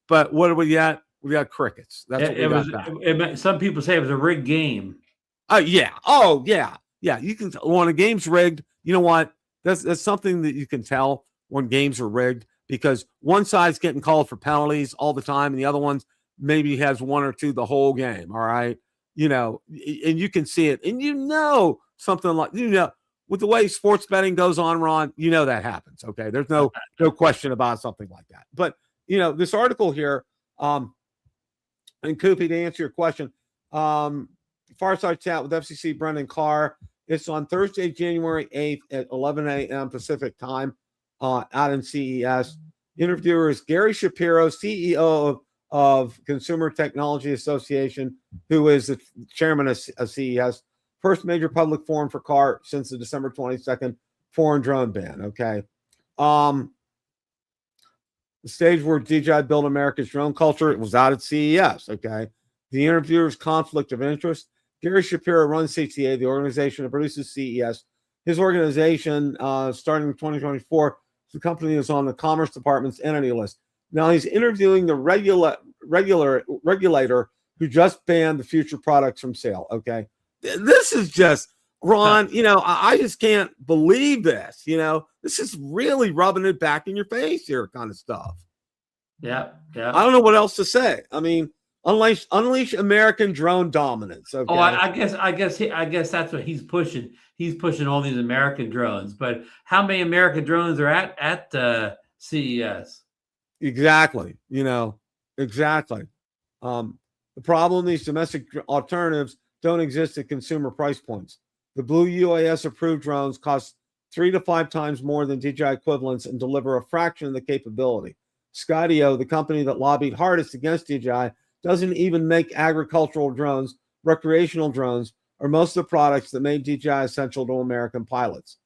But what do we got? We got crickets. That's what we got back. Some people say it was a rigged game. Yeah. Oh, yeah. Yeah. You can, when a game's rigged, you know what? That's something that you can tell when games are rigged, because one side's getting called for penalties all the time and the other one's maybe has one or two the whole game. All right. And you can see it, and something like, with the way sports betting goes on, Ron, that happens. Okay. There's no question about something like that. But, this article here, and Koopy, to answer your question, Fireside Chat with FCC Brendan Carr. It's on Thursday, January 8th at 11 a.m. Pacific time out in CES. Interviewer is Gary Shapiro, CEO of Consumer Technology Association, who is the chairman of CES. First major public forum for Carr since the December 22nd foreign drone ban. Okay. The stage where DJI built America's drone culture, it was out at CES. Okay. The interviewer's conflict of interest. Gary Shapiro runs CTA, the organization that produces CES. His organization, starting in 2024, the company is on the Commerce Department's entity list. Now he's interviewing the regulator who just banned the future products from sale. Okay. This is just, Ron, I just can't believe this. This is really rubbing it back in your face here kind of stuff. Yeah. I don't know what else to say. I mean, unleash American drone dominance. Okay. Oh, I guess that's what he's pushing. He's pushing all these American drones. But how many American drones are at CES? Exactly. Exactly. The problem, these domestic alternatives don't exist at consumer price points. The Blue UAS approved drones cost 3 to 5 times more than DJI equivalents and deliver a fraction of the capability. Skydio, the company that lobbied hardest against DJI, doesn't even make agricultural drones, recreational drones, or most of the products that made DJI essential to American pilots.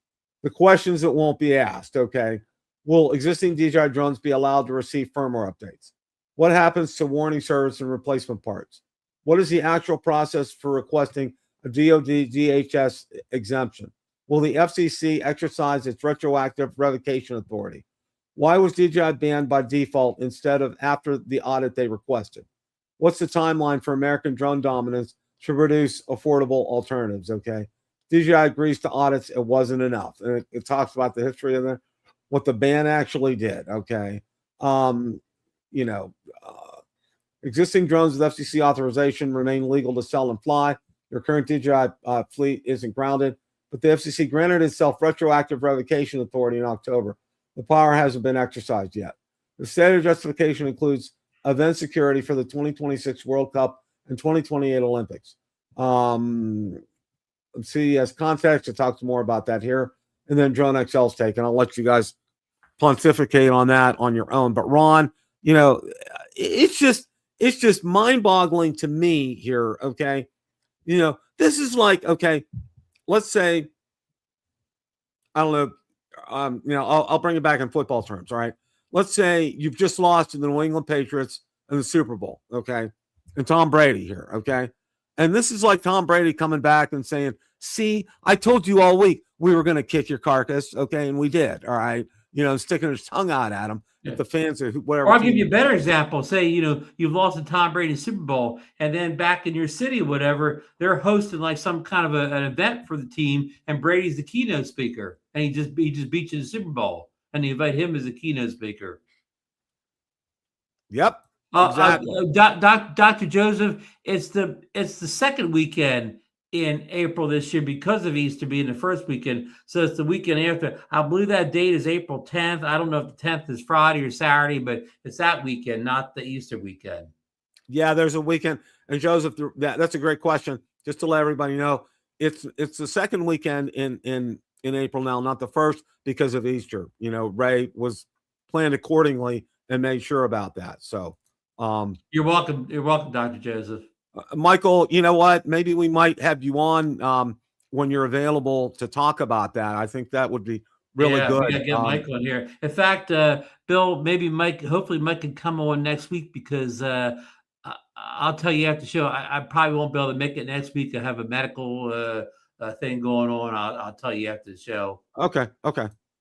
The questions that won't be asked, okay? Will existing DJI drones be allowed to receive firmware updates? What happens to warning service and replacement parts? What is the actual process for requesting a DoD DHS exemption? Will the FCC exercise its retroactive revocation authority? Why was DJI banned by default instead of after the audit they requested? What's the timeline for American drone dominance to produce affordable alternatives? Okay. DJI agrees to audits. It wasn't enough. And it talks about the history of what the ban actually did. Okay. Existing drones with FCC authorization remain legal to sell and fly. Your current DJI fleet isn't grounded, but the FCC granted itself retroactive revocation authority in October. The power hasn't been exercised yet. The stated justification includes event security for the 2026 World Cup and 2028 Olympics. CES context, it talks more about that here. And then Drone XL's take, and I'll let you guys pontificate on that on your own. But Ron, it's just mind-boggling to me here, okay? This is like, okay, let's say, I don't know, I'll bring it back in football terms, all right? Let's say you've just lost to the New England Patriots in the Super Bowl, okay? And Tom Brady here, okay? And this is like Tom Brady coming back and saying, see, I told you all week we were going to kick your carcass, okay? And we did, all right? Sticking his tongue out at him. Yeah. At the fans or whatever. Or I'll give you a better example. Say, you've lost to Tom Brady Super Bowl, and then back in your city, whatever, they're hosting like some kind of an event for the team, and Brady's the keynote speaker, and he just beat you in the Super Bowl, and they invite him as a keynote speaker. Yep. Exactly. Dr. Joseph, it's the second weekend in April this year because of Easter being the first weekend. So it's the weekend after. I believe that date is April 10th. I don't know if the 10th is Friday or Saturday, but it's that weekend, not the Easter weekend. Yeah, there's a weekend. And Joseph, that's a great question. Just to let everybody know, it's the second weekend in April now, not the first because of Easter. Ray was planned accordingly and made sure about that. So you're welcome. You're welcome, Dr. Joseph. Michael, you know what? Maybe we might have you on when you're available to talk about that. I think that would be really good. We gotta get Mike on here. In fact, Bill, maybe Mike, hopefully Mike can come on next week because I'll tell you after the show, I probably won't be able to make it next week. I have a medical thing going on. I'll tell you after the show. Okay. All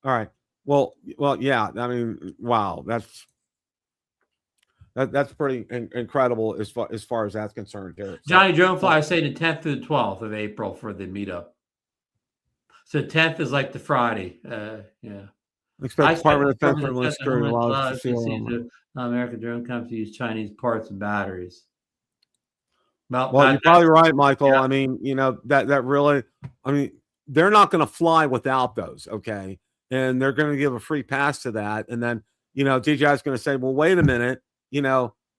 right. Well, yeah. I mean, wow. That's pretty incredible as far as that's concerned here. So, Johnny Dronefly, I say the 10th through the 12th of April for the meetup. So 10th is like the Friday. Yeah. Expect Department of Defense release American drone companies use Chinese parts and batteries. Well, you're probably right, Michael. Yeah. I mean, that really, I mean, they're not going to fly without those, okay? And they're going to give a free pass to that. And then, DJI is going to say, well, wait a minute.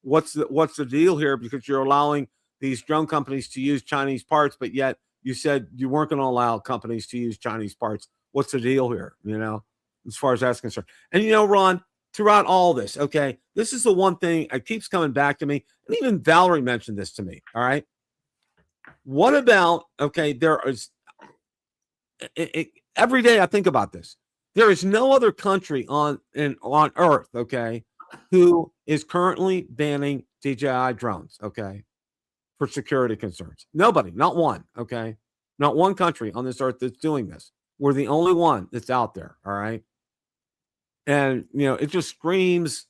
What's the deal here? Because you're allowing these drone companies to use Chinese parts, but yet you said you weren't going to allow companies to use Chinese parts. What's the deal here? As far as that's concerned. And Ron, throughout all this, okay, this is the one thing that keeps coming back to me. And even Valerie mentioned this to me. All right. What about, okay, there is every day I think about this. There is no other country on earth, okay, who is currently banning DJI drones, okay, for security concerns. Nobody, not one, okay? Not one country on this earth that's doing this. We're the only one that's out there, all right? And, it just screams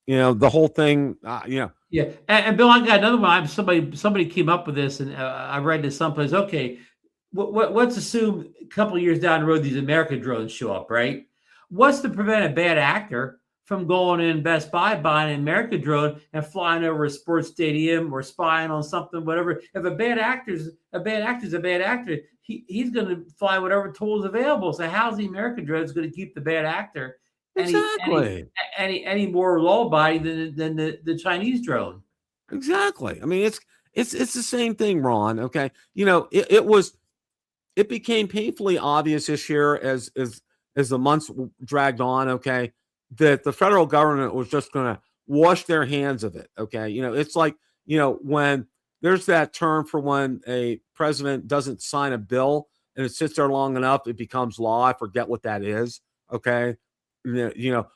the whole thing, Yeah, and Bill, I got another one. Somebody came up with this, and I read this someplace. Okay, let's assume a couple of years down the road these American drones show up, right? What's to prevent a bad actor from going in Best Buy, buying an American drone and flying over a sports stadium or spying on something, whatever? If a bad actor's a bad actor, he's going to fly whatever tools available. So how's the American drone going to keep the bad actor any more law-abiding than the Chinese drone? Exactly. I mean, it's the same thing, Ron. Okay, it became painfully obvious this year as the months dragged on. Okay, that the federal government was just going to wash their hands of it. Okay, it's like when there's that term for when a president doesn't sign a bill and it sits there long enough, it becomes law. I forget what that is. Okay.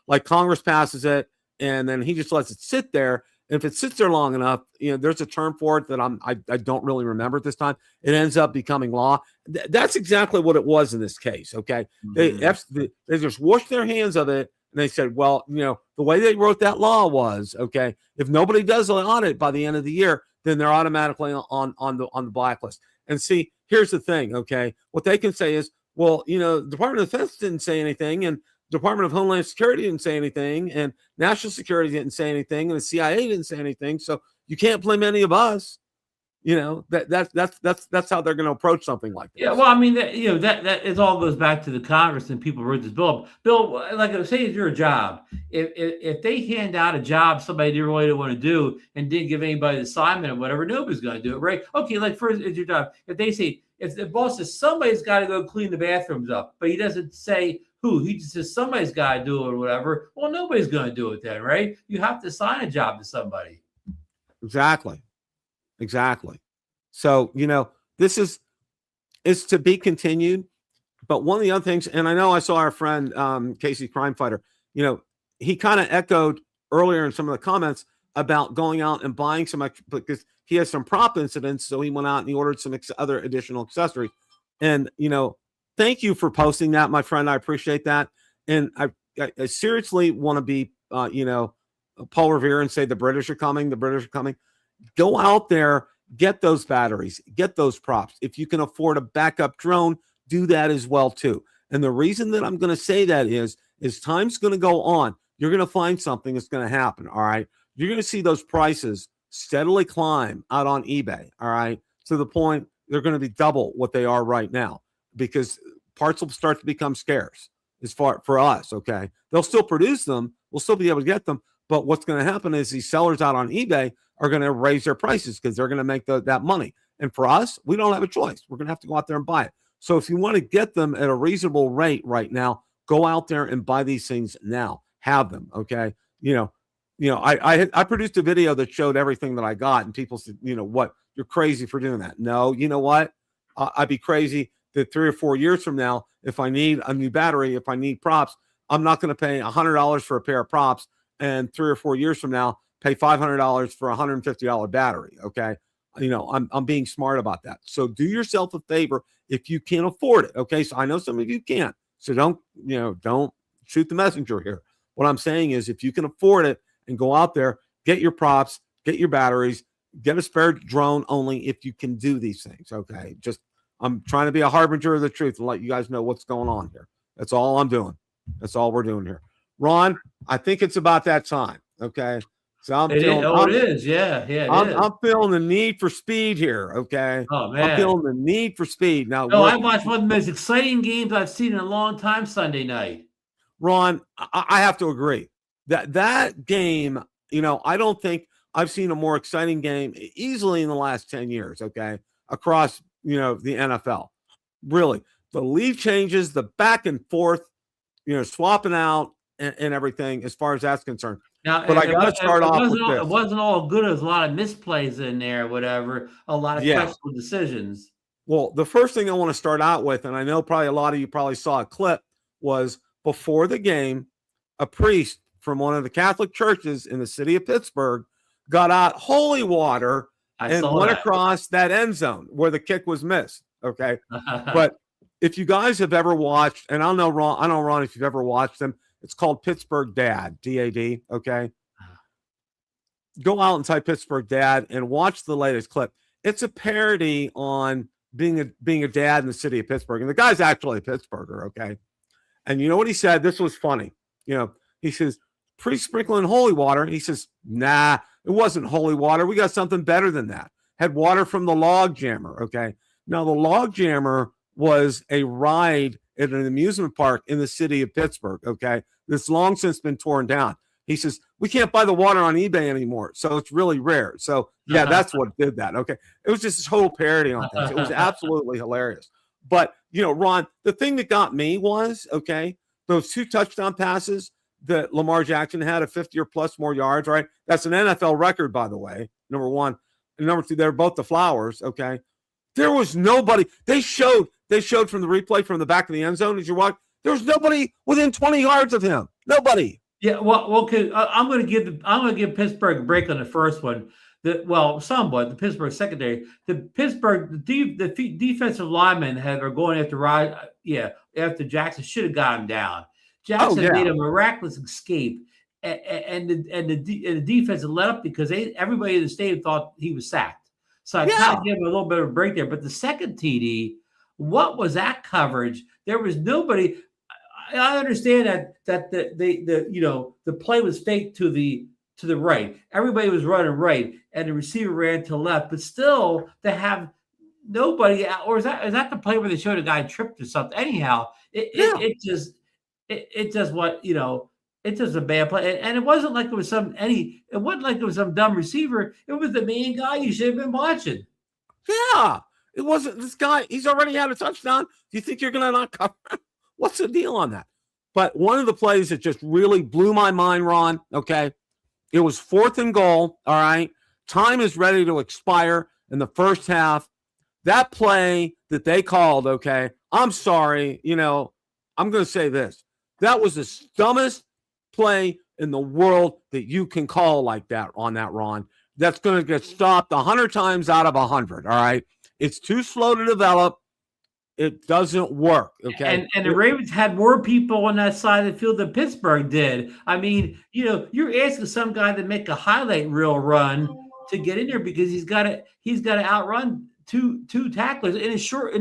Like Congress passes it and then he just lets it sit there. And if it sits there long enough, there's a term for it that I don't really remember at this time. It ends up becoming law. That's exactly what it was in this case. Okay. Mm-hmm. They just washed their hands of it. And they said, well, the way they wrote that law was, okay, if nobody does an audit by the end of the year, then they're automatically on the blacklist. And see, here's the thing. Okay. What they can say is, well, the Department of Defense didn't say anything, and Department of Homeland Security didn't say anything, and National Security didn't say anything, and the CIA didn't say anything. So you can't blame any of us. That's how they're going to approach something like this. Yeah, well, I mean, that it all goes back to the Congress and people wrote this bill. Bill, like I was saying, it's your job. If they hand out a job somebody didn't really want to do and didn't give anybody the assignment or whatever, nobody's going to do it, right? Okay, like first, it's your job. If they say, if the boss says somebody's got to go clean the bathrooms up, but he doesn't say who, he just says somebody's got to do it or whatever, well, nobody's going to do it then, right? You have to assign a job to somebody. Exactly. So, this is to be continued. But one of the other things, and I know I saw our friend Casey Crime Fighter, he kind of echoed earlier in some of the comments about going out and buying some extra, because he has some prop incidents. So he went out and he ordered some other additional accessories. And, thank you for posting that, my friend. I appreciate that. And I seriously want to be, Paul Revere and say the British are coming. Go out there, get those batteries, get those props. If you can afford a backup drone, do that as well too. And the reason that I'm going to say that is time's going to go on. You're going to find something that's going to happen. All right. You're going to see those prices steadily climb out on eBay. All right. To the point they're going to be double what they are right now, because parts will start to become scarce as far for us. Okay. They'll still produce them. We'll still be able to get them. But what's going to happen is these sellers out on eBay are going to raise their prices because they're going to make that money. And for us, we don't have a choice. We're going to have to go out there and buy it. So if you want to get them at a reasonable rate right now, go out there and buy these things now. Have them, okay? I produced a video that showed everything that I got, and people said, what? You're crazy for doing that. No, you know what? I'd be crazy that 3 or 4 years from now, if I need a new battery, if I need props, I'm not going to pay $100 for a pair of props, and 3 or 4 years from now, pay $500 for a $150 battery. Okay. I'm being smart about that. So do yourself a favor if you can afford it. Okay. So I know some of you can't. So don't shoot the messenger here. What I'm saying is, if you can afford it and go out there, get your props, get your batteries, get a spare drone only if you can do these things. Okay. I'm trying to be a harbinger of the truth and let you guys know what's going on here. That's all I'm doing. That's all we're doing here. Ron, I think it's about that time. Okay. So it is. Yeah. I'm feeling the need for speed here. Okay. Oh, man. I'm feeling the need for speed. Now, I watched one of the most exciting games I've seen in a long time Sunday night. Ron, I have to agree that game, I don't think I've seen a more exciting game easily in the last 10 years. Okay. Across, the NFL. Really. The lead changes, the back and forth, swapping out and everything as far as that's concerned. Now, but I got to start off with this. It wasn't all good. There's a lot of misplays in there, whatever, a lot of questionable decisions. Well, the first thing I want to start out with, and I know probably a lot of you probably saw a clip, was before the game, a priest from one of the Catholic churches in the city of Pittsburgh got out holy water and went across that end zone where the kick was missed. Okay. But if you guys have ever watched, and I don't know, Ron, if you've ever watched them, it's called Pittsburgh Dad, DAD. Okay. go out and type Pittsburgh dad and watch the latest clip. It's a parody on being a dad in the city of Pittsburgh. And the guy's actually a Pittsburgher, okay? And you know what he said? This was funny. He says, pre-sprinkling holy water. He says, nah, it wasn't holy water. We got something better than that. Had water from the Log Jammer, okay? Now, the Log Jammer was a ride at an amusement park in the city of Pittsburgh, okay? That's long since been torn down. He says, we can't buy the water on eBay anymore, so it's really rare. So, yeah, that's what did that, okay? It was just a total parody on things. It was absolutely hilarious. But, Ron, the thing that got me was, okay, those 2 touchdown passes that Lamar Jackson had of 50 or plus more yards, right? That's an NFL record, by the way, number one. And number 2, they're both the Flowers, okay? There was nobody. They showed from the replay from the back of the end zone as you watch. There was nobody within 20 yards of him. Nobody. Yeah, well, I'm going to give Pittsburgh a break on the first one. Somewhat the Pittsburgh secondary. The defensive linemen are going after Jackson should have gotten down. Jackson made a miraculous escape, and the defense let up because everybody in the stadium thought he was sacked. So I kind of give him a little bit of a break there. But the second TD, what was that coverage? There was nobody. I understand that the play was fake to the right. Everybody was running right, and the receiver ran to the left. But still, to have nobody, or is that the play where they showed a guy tripped or something? Anyhow, it's just a bad play, and it wasn't like it was some dumb receiver. It was the main guy you should have been watching. Yeah, it wasn't this guy. He's already had a touchdown. Do you think you're gonna not cover him? What's the deal on that? But one of the plays that just really blew my mind, Ron. Okay, it was 4th and goal. All right, time is ready to expire in the first half. That play that they called. Okay, I'm sorry. I'm going to say this. That was the dumbest play in the world that you can call like that on that, Ron. That's going to get stopped 100 times out of 100, all right? It's too slow to develop. It doesn't work, okay? And the Ravens had more people on that side of the field than Pittsburgh did. I mean, you're asking some guy to make a highlight reel run to get in there because he's got to outrun two tacklers in a short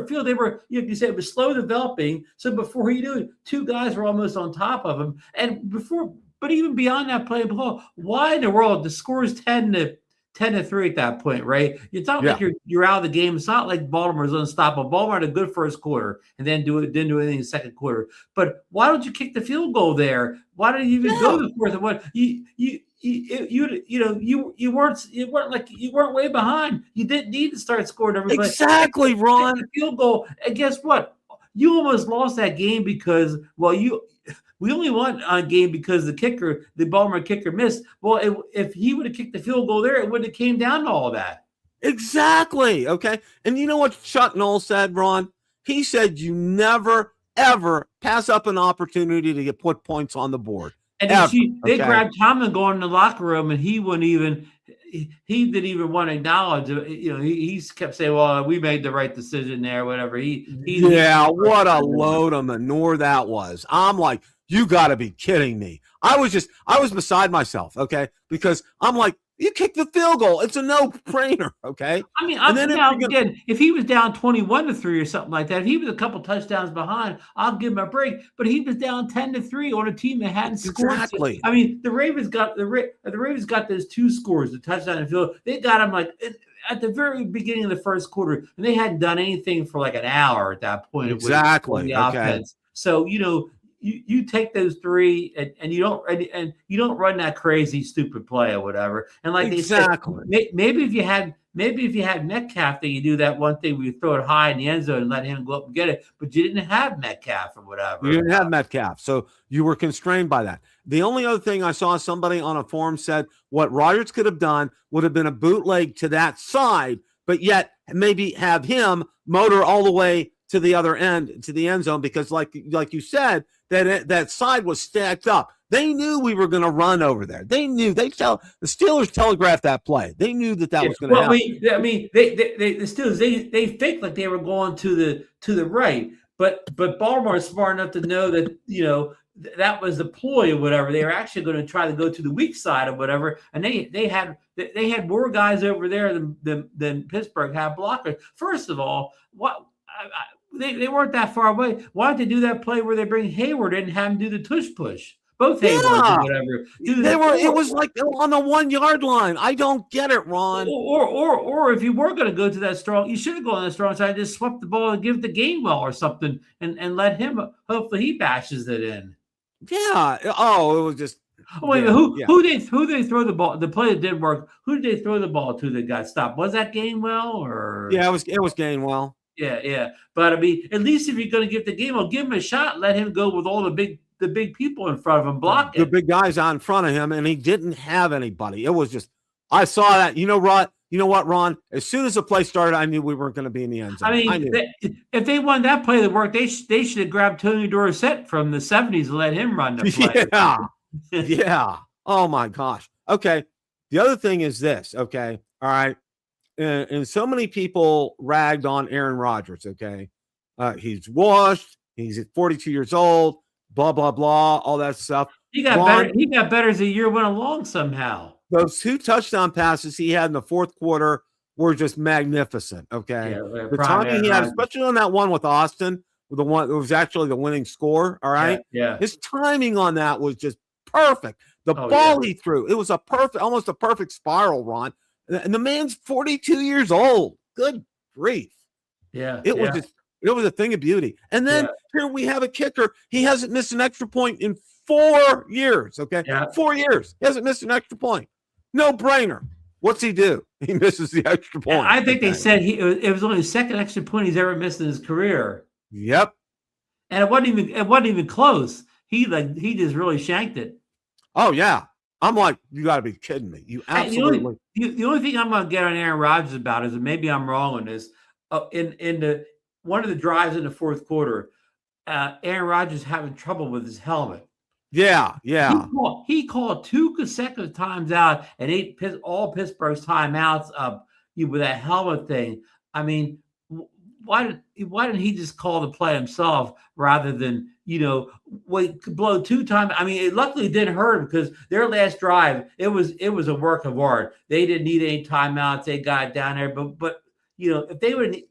field. They were, you said, it was slow developing. So before he knew it, 2 guys were almost on top of him. But even beyond that play, why in the world the score is 10-3 at that point, right? It's not like you're out of the game. It's not like Baltimore's unstoppable. Baltimore had a good first quarter and then didn't do anything in the second quarter. But why don't you kick the field goal there? Why did you even go to the fourth and one? You weren't way behind. You didn't need to start scoring every play. Exactly, Ron. The field goal, and guess what? You almost lost that game because we only won a game because the Baltimore kicker missed. Well, if he would have kicked the field goal there, it wouldn't have came down to all that. Exactly. Okay. And you know what Chuck Noll said, Ron? He said you never, ever pass up an opportunity to put points on the board. And they grabbed Tomlin going in the locker room, and he didn't even want to acknowledge it. He kept saying, "Well, we made the right decision there, whatever." What a load of manure that was. I'm like, you got to be kidding me. I was beside myself, okay, because I'm like, you kick the field goal. It's a no-brainer, okay? I mean, if he was down 21-3 or something like that, if he was a couple touchdowns behind, I'll give him a break. But he was down 10-3 on a team that hadn't scored. Exactly. I mean, the Ravens got those 2 scores, the touchdown and field. They got him like at the very beginning of the first quarter, and they hadn't done anything for like an hour at that point. Exactly. With the offense. So you take those 3 and you don't run that crazy stupid play or whatever. And like they said, maybe if you had Metcalf, then you do that one thing where you throw it high in the end zone and let him go up and get it. But you didn't have Metcalf or whatever. You didn't have Metcalf, so you were constrained by that. The only other thing I saw somebody on a forum said what Rodgers could have done would have been a bootleg to that side, but yet maybe have him motor all the way to the other end, to the end zone, because like you said, that side was stacked up. They knew we were going to run over there. They knew. The Steelers telegraphed that play. They knew that was going to happen. I mean, the Steelers they faked like they were going to the right, but Baltimore is smart enough to know that that was the ploy or whatever. They were actually going to try to go to the weak side or whatever, and they had more guys over there than Pittsburgh had blockers. First of all, they weren't that far away. Why don't they do that play where they bring Hayward in and have him do the tush push? Both Haywards or whatever. It was like on the 1 yard line. I don't get it, Ron. Or if you were going to go to that strong, you should have gone on the strong side, just swept the ball and give it to Gainwell or something, and let him. Hopefully, he bashes it in. Yeah. Oh, it was just. Oh, wait, who they throw the ball? The play that did work. Who did they throw the ball to that got stopped? Was that Gainwell or? Yeah, it was Gainwell. Yeah. But I mean, at least if you're going to give the Gainwell, give him a shot. Let him go with all the big people in front of him blocking. The big guys out in front of him, and he didn't have anybody. It was just, I saw that. You know what, Ron? As soon as the play started, I knew we weren't going to be in the end zone. I mean, if they wanted that play to work, they should have grabbed Tony Dorsett from the 70s and let him run the play. Yeah. Yeah. Oh, my gosh. Okay. The other thing is this, okay? All right. And so many people ragged on Aaron Rodgers, okay? He's washed. He's 42 years old. Blah, blah, blah, all that stuff. He got better. He got better as the year went along somehow. Those 2 touchdown passes he had in the fourth quarter were just magnificent, okay? Yeah, the timing he had, especially on that one with Austin, the one that was actually the winning score, all right? Yeah. His timing on that was just perfect. The ball he threw, it was almost a perfect spiral, Ron. And the man's 42 years old. Good grief. Yeah. It was a thing of beauty. And then here we have a kicker. He hasn't missed an extra point in 4 years. Okay. Yeah. 4 years. He hasn't missed an extra point. No brainer. What's he do? He misses the extra point. And I think they said it was only the second extra point he's ever missed in his career. Yep. And it wasn't even close. He just really shanked it. Oh yeah. I'm like, you got to be kidding me. You absolutely. The only thing I'm going to get on Aaron Rodgers about is, and maybe I'm wrong on this, in one of the drives in the fourth quarter, Aaron Rodgers having trouble with his helmet. Yeah. He called 2 consecutive times out and ate all Pittsburgh's timeouts up with that helmet thing. I mean, why didn't he just call the play himself rather than blow 2 times? I mean, luckily it didn't hurt him because their last drive it was a work of art. They didn't need any timeouts. They got down there, but if they would.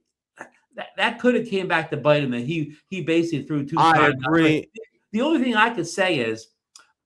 That could have came back to bite him, and he basically threw 2 times. I agree. The only thing I could say is,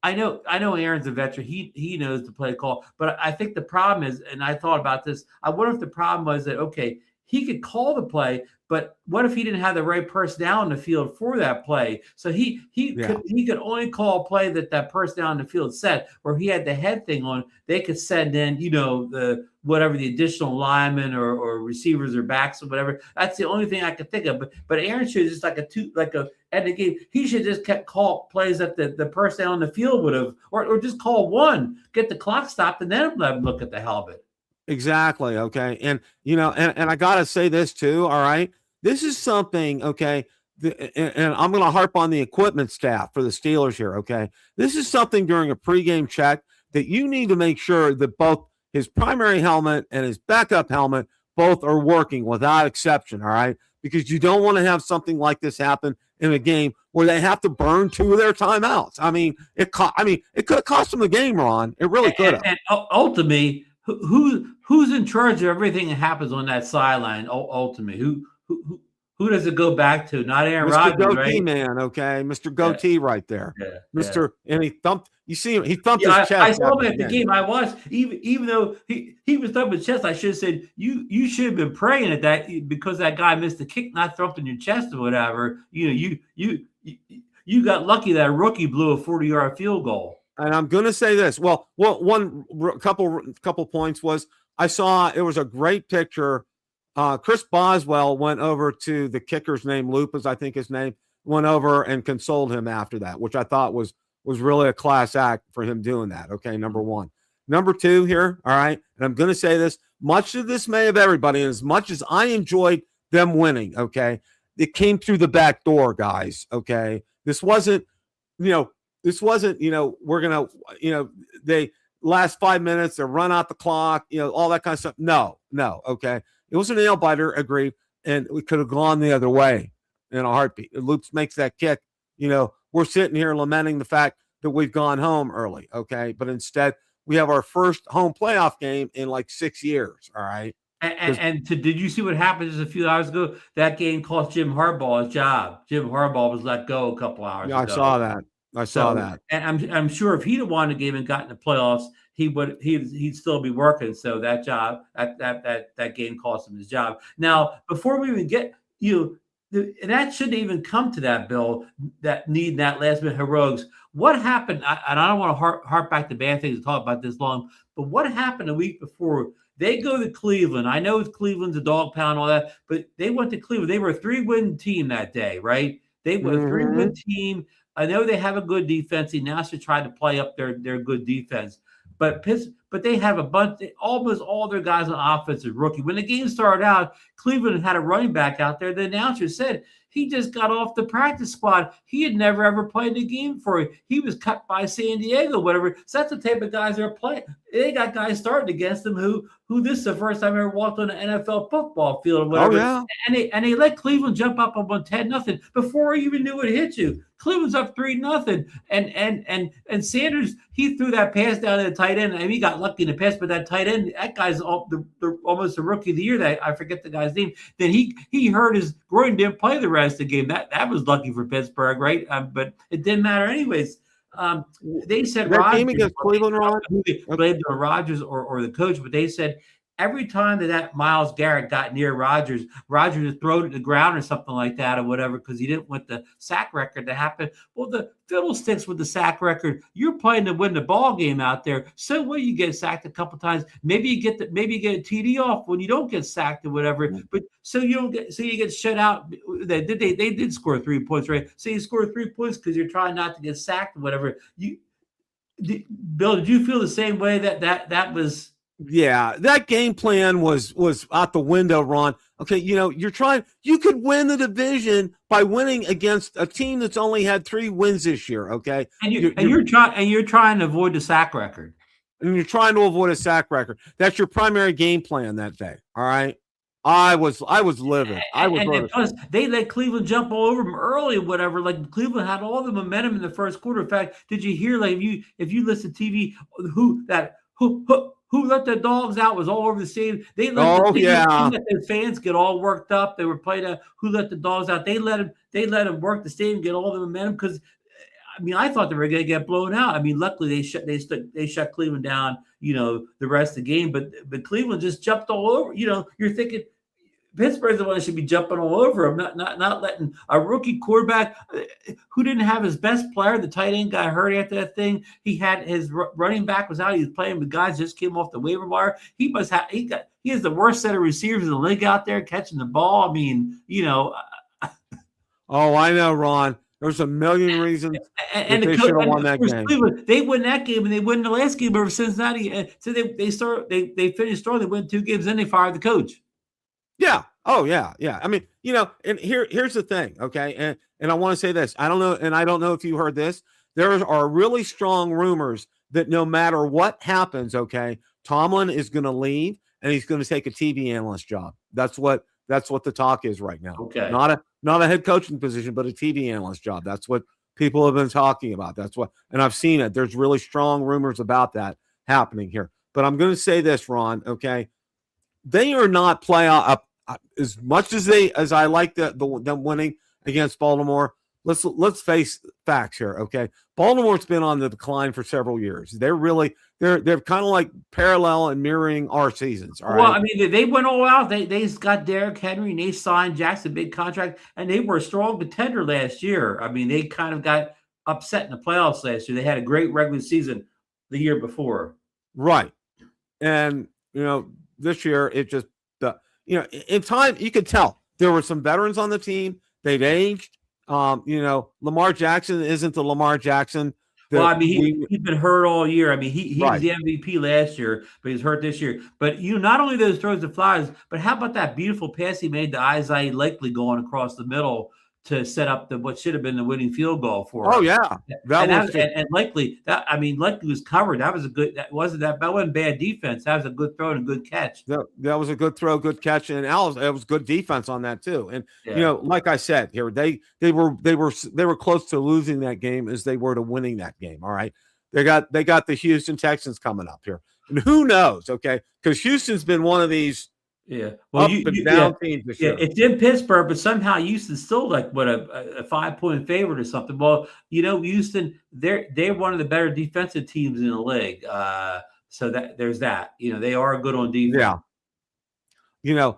I know Aaron's a veteran. He knows the play call, but I think the problem is, and I thought about this. I wonder if the problem was that he could call the play, but what if he didn't have the right personnel in the field for that play? So he could only call a play that person down in the field said, or he had the head thing on. They could send in, the additional linemen or receivers or backs or whatever. That's the only thing I could think of. But Aaron should just at the game. He should just kept call plays that the person on the field would have, or just call one, get the clock stopped, and then let him look at the helmet. Exactly. Okay. And, and I got to say this too. All right. This is something, okay. And I'm going to harp on the equipment staff for the Steelers here. Okay. This is something during a pregame check that you need to make sure that both his primary helmet and his backup helmet both are working without exception. All right. Because you don't want to have something like this happen in a game where they have to burn 2 of their timeouts. I mean, it could have cost them the game, Ron. It really could have. And ultimately, who's in charge of everything that happens on that sideline? Ultimately, who does it go back to? Not Aaron Rodgers, Mr. Goatee, right? Man, okay, Mr. Goatee, right there, Mr. Yeah. And he thumped. You see him? He thumped his chest. I saw him at the game. I watched, even though he was thumping his chest. I should have said you should have been praying at that because that guy missed the kick, not thumping your chest or whatever. You got lucky that a rookie blew a 40-yard field goal. And I'm going to say this. Well, one couple points was I saw it was a great picture. Chris Boswell went over to the kicker's name, Lupus, I think his name, went over and consoled him after that, which I thought was really a class act for him doing that. Okay, number one. Number two here, all right, and I'm going to say this, much to the dismay of everybody, and as much as I enjoyed them winning, okay, it came through the back door, guys, okay? This wasn't, we're going to, they last 5 minutes, they run out the clock, all that kind of stuff. No, okay? It was a nail biter, agreed, and we could have gone the other way in a heartbeat. Loops makes that kick, we're sitting here lamenting the fact that we've gone home early, okay? But instead, we have our first home playoff game in like 6 years, all right? Did you see what happened just a few hours ago? That game cost Jim Harbaugh his job. Jim Harbaugh was let go a couple hours ago. I saw that. I saw that. And I'm sure if he'd have won the game and gotten the playoffs, he'd still be working. So that game cost him his job. Now, before we even get and that shouldn't even come to that, Bill, that need that last minute heroics. What happened? And I don't want to harp back to bad things to talk about this long, but what happened a week before? They go to Cleveland. I know Cleveland's a dog pound, all that, but they went to Cleveland. They were a 3-win team that day, right? They were a 3-win team. I know they have a good defense. Now should try to play up their good defense. But they have a bunch, almost all their guys on offense are rookie. When the game started out, Cleveland had a running back out there. The announcer said he just got off the practice squad. He had never ever played a game for it. He was cut by San Diego, whatever. So that's the type of guys they're playing. They got guys starting against them who this is the first time I ever walked on an NFL football field or whatever. Oh, yeah. And they let Cleveland jump up on 10-0 before you even knew it hit you. Cleveland's up 3-0. And Sanders, he threw that pass down to the tight end. I mean, he got lucky in the pass, but that tight end, that guy's almost the rookie of the year. That I forget the guy's name. Then he hurt his groin, didn't play the rest of the game. That was lucky for Pittsburgh, right? But it didn't matter anyways. They said that game against Cleveland, Ron? They blamed on Rodgers or the coach, but they said every time that Myles Garrett got near Rodgers would throw it to the ground or something like that or whatever because he didn't want the sack record to happen. Well, the fiddlesticks with the sack record. You're playing to win the ball game out there. So what? You get sacked a couple times. Maybe you get a TD off when you don't get sacked or whatever. But you get shut out. They did score 3 points, right? So you score 3 points because you're trying not to get sacked or whatever. Bill, did you feel the same way that was? Yeah, that game plan was out the window, Ron. Okay, you could win the division by winning against a team that's only had 3 wins this year. Okay, and you're trying to avoid the sack record. And you're trying to avoid a sack record. That's your primary game plan that day. All right. I was livid. Plus, they let Cleveland jump all over them early or whatever. Like Cleveland had all the momentum in the first quarter. In fact, did you hear if you listen to TV who let the dogs out was all over the stadium. They let the fans get all worked up. They were playing who let the dogs out. They let them work the stadium, get all the momentum because I thought they were going to get blown out. Luckily they shut Cleveland down, the rest of the game, but Cleveland just jumped all over. You're thinking Pittsburgh's the one that should be jumping all over him, not letting a rookie quarterback who didn't have his best player, the tight end, got hurt after that thing. He had his running back was out. He was playing with guys just came off the waiver wire. He has the worst set of receivers in the league out there catching the ball. Oh, I know, Ron. There's a million reasons and they should have won that game. Cleveland, they win that game and they win the last game over Cincinnati. So they finished strong. They win 2 games, then they fired the coach. Yeah. Oh, yeah. Yeah. And here's the thing. Okay. And I want to say this. I don't know if you heard this. There are really strong rumors that no matter what happens, okay, Tomlin is going to leave and he's going to take a TV analyst job. That's what the talk is right now. Okay. Not a head coaching position, but a TV analyst job. That's what people have been talking about. And I've seen it. There's really strong rumors about that happening here. But I'm going to say this, Ron. Okay. They are not playoff as much as I like them winning against Baltimore. Let's face facts here, okay? Baltimore's been on the decline for several years. They're kind of like parallel and mirroring our seasons. All right? They went all out. They got Derrick Henry and they signed Jackson big contract, and they were a strong contender last year. They kind of got upset in the playoffs last year. They had a great regular season the year before, right? And this year it just. In time, you could tell there were some veterans on the team. They've aged. Lamar Jackson isn't the Lamar Jackson. He's been hurt all year. He was the MVP last year, but he's hurt this year. But not only those throws to flies, but how about that beautiful pass he made to Isaiah Likely going across the middle to set up what should have been the winning field goal for Oh him. yeah, and likely was covered. That was a good. That wasn't bad defense. That was a good throw and a good catch. That was a good throw, good catch, and it was good defense on that too. And like I said here, they were close to losing that game as they were to winning that game. All right, they got the Houston Texans coming up here, and who knows? Okay, because Houston's been one of these. Yeah, well, up and down teams this year. It's in Pittsburgh, but somehow Houston's still like a 5-point favorite or something. Well, Houston, they're one of the better defensive teams in the league. So that there's that. They are good on defense. Yeah.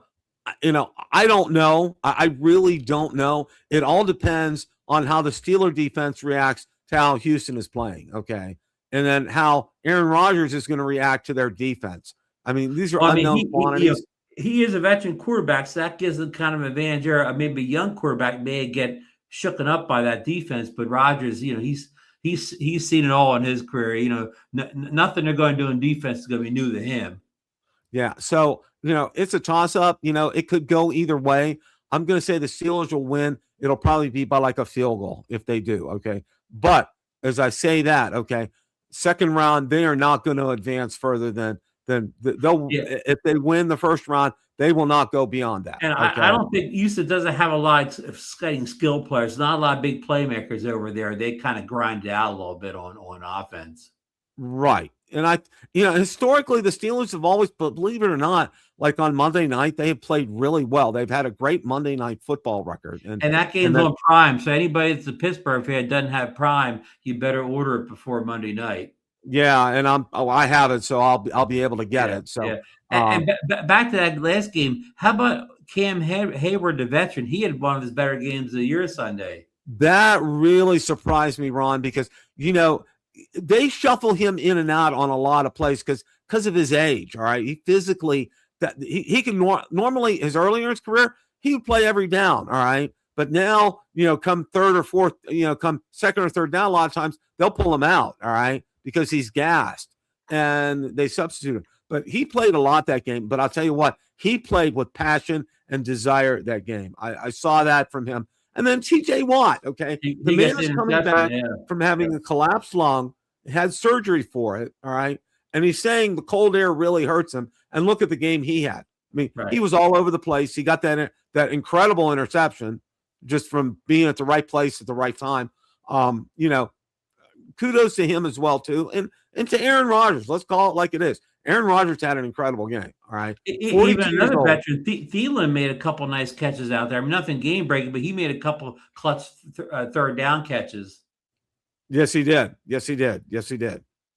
I don't know. I really don't know. It all depends on how the Steeler defense reacts to how Houston is playing. Okay, and then how Aaron Rodgers is going to react to their defense. I mean, these are unknown quantities. He is a veteran quarterback, so that gives them kind of an advantage. Or maybe a young quarterback may get shooken up by that defense. But Rodgers, he's seen it all in his career. Nothing they're going to do in defense is going to be new to him. Yeah, so it's a toss-up. It could go either way. I'm going to say the Steelers will win. It'll probably be by like a field goal if they do. Okay, but as I say that, okay, second round they are not going to advance further than they'll if they win the first round, they will not go beyond that. And I don't think Houston doesn't have a lot of skating skill players. Not a lot of big playmakers over there. They kind of grind it out a little bit on offense. Right. And historically the Steelers have always, believe it or not, like on Monday night, they have played really well. They've had a great Monday night football record. And that game's on Prime. So anybody that's a Pittsburgh fan doesn't have Prime, you better order it before Monday night. Yeah, and I have it, so I'll be able to get it. So, and back to that last game, how about Cam Hayward, the veteran? He had one of his better games of the year Sunday. That really surprised me, Ron, because they shuffle him in and out on a lot of plays because of his age. All right, he physically he can normally earlier in his career he would play every down. All right, but now come third or fourth, come second or third down, a lot of times they'll pull him out. All right. Because he's gassed and they substitute him. But he played a lot that game. But I'll tell you what, he played with passion and desire that game. I saw that from him. And then TJ Watt, okay? The man is coming back from having a collapsed lung, had surgery for it, all right? And he's saying the cold air really hurts him. And look at the game he had. I mean, He was all over the place. He got that incredible interception just from being at the right place at the right time. Kudos to him as well, too. And to Aaron Rodgers, let's call it like it is. Aaron Rodgers had an incredible game, all right? Even another veteran, Thielen made a couple nice catches out there. I mean, nothing game-breaking, but he made a couple clutch third down catches. Yes, he did.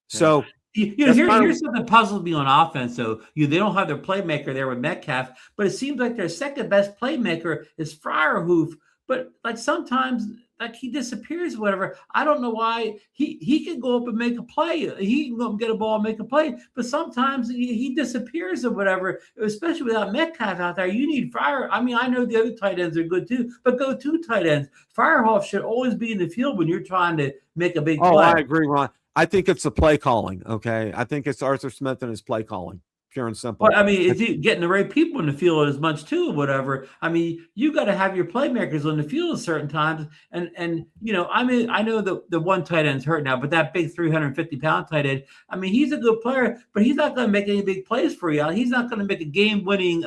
So, here's something puzzles me on offense, though. They don't have their playmaker there with Metcalf, but it seems like their second-best playmaker is Freierhoof. But, like, sometimes – like he disappears or whatever. I don't know why he can go up and make a play. He can go up and get a ball and make a play. But sometimes he disappears or whatever, especially without Metcalf out there. You need Fryer. I mean, I know the other tight ends are good too, but go to tight ends. Freierhoff should always be in the field when you're trying to make a big play. Oh, I agree, Ron. I think it's the play calling, okay? I think it's Arthur Smith and his play calling. Pure and simple. But I mean, it's getting the right people in the field as much too, whatever. I mean, you got to have your playmakers on the field at certain times. And I mean, I know the one tight end's hurt now, but that big 350-pound tight end, I mean, he's a good player, but he's not going to make any big plays for you. He's not going to make a game-winning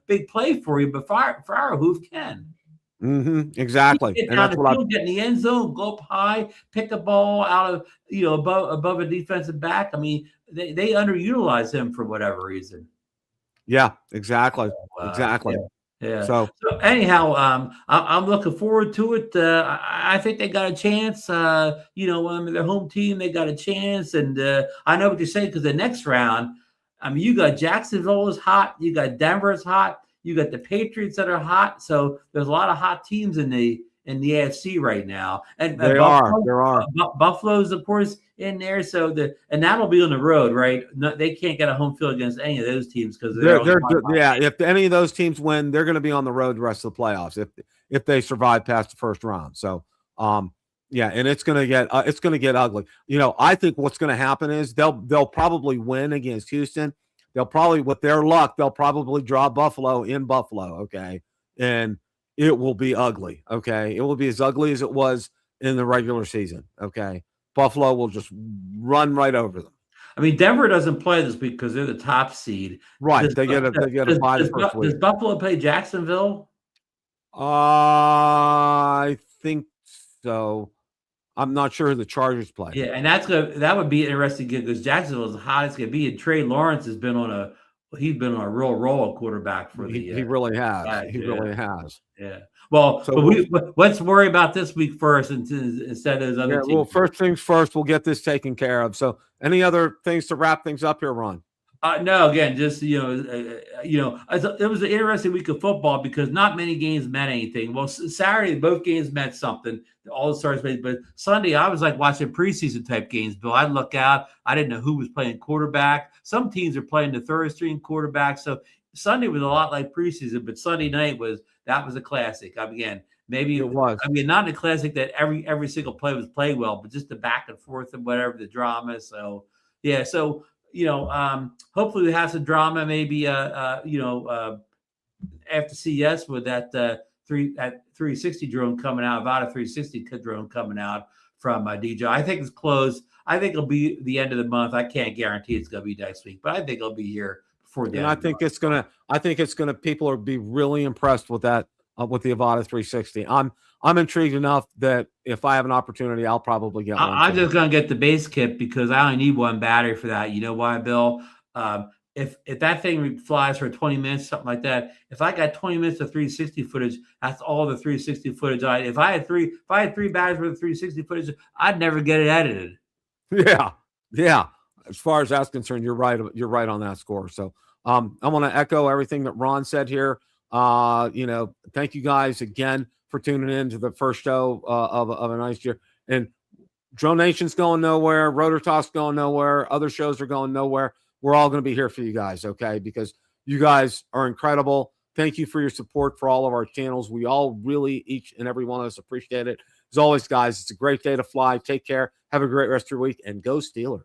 big play for you, but Freierhoof can. Mm-hmm, exactly. Get down the field, get in the end zone, go up high, pick a ball out of above a defensive back. I mean, they underutilize him for whatever reason. Yeah, exactly. Exactly. Yeah. So anyhow, I'm looking forward to it. I think they got a chance. Their home team, they got a chance, and I know what you're saying because the next round, I mean, you got Jacksonville is hot, you got Denver is hot. You got the Patriots that are hot, so there's a lot of hot teams in the AFC right now, and there are Buffalo's of course in there. So and that'll be on the road, right? No, they can't get a home field against any of those teams because they're if any of those teams win, they're going to be on the road the rest of the playoffs if they survive past the first round. So and it's going to get ugly. I think what's going to happen is they'll probably win against Houston. They'll probably, with their luck, they'll probably draw Buffalo in Buffalo, okay? And it will be ugly. Okay. It will be as ugly as it was in the regular season. Okay. Buffalo will just run right over them. I mean, Denver doesn't play this week because they're the top seed. Right. They get a bye the first week. Does Buffalo play Jacksonville? I think so. I'm not sure who the Chargers play. Yeah, and that would be interesting because Jacksonville is the hottest going to be, and Trey Lawrence has been on a real roll at quarterback for the. He really has. Guys, really has. Yeah. Well, so let's worry about this week first instead of those other teams. Well, first things first, we'll get this taken care of. So, any other things to wrap things up here, Ron? No, again, just it was an interesting week of football because not many games meant anything. Well, Saturday both games meant something. All the stars made, but Sunday I was like watching preseason type games. Bill, I'd look out, I didn't know who was playing quarterback. Some teams are playing the third string quarterback. So Sunday was a lot like preseason, but Sunday night was a classic. Again, maybe it was. I mean, not a classic that every single play was played well, but just the back and forth and whatever the drama. So yeah, so. Hopefully we have some drama. Maybe after CES with that 360 drone coming out, Avata 360 drone coming out from DJI. I think it's closed. I think it'll be the end of the month. I can't guarantee it's going to be next week, but I think it'll be here before the end. I think it's gonna. People will be really impressed with that with the Avata 360. I'm intrigued enough that if I have an opportunity, I'll probably get one. I'm just going to get the base kit because I only need one battery for that. You know why, Bill? If that thing flies for 20 minutes, something like that, if I got 20 minutes of 360 footage, that's all the 360 footage. If I had three batteries worth of 360 footage, I'd never get it edited. Yeah. As far as that's concerned, you're right. You're right on that score. So I want to echo everything that Ron said here. Thank you guys again for tuning in to the first show of a nice year. And Drone Nation's going nowhere. Rotor Talk's going nowhere. Other shows are going nowhere. We're all going to be here for you guys, okay? Because you guys are incredible. Thank you for your support for all of our channels. We all really, each and every one of us, appreciate it. As always, guys, it's a great day to fly. Take care. Have a great rest of your week, and go Steelers.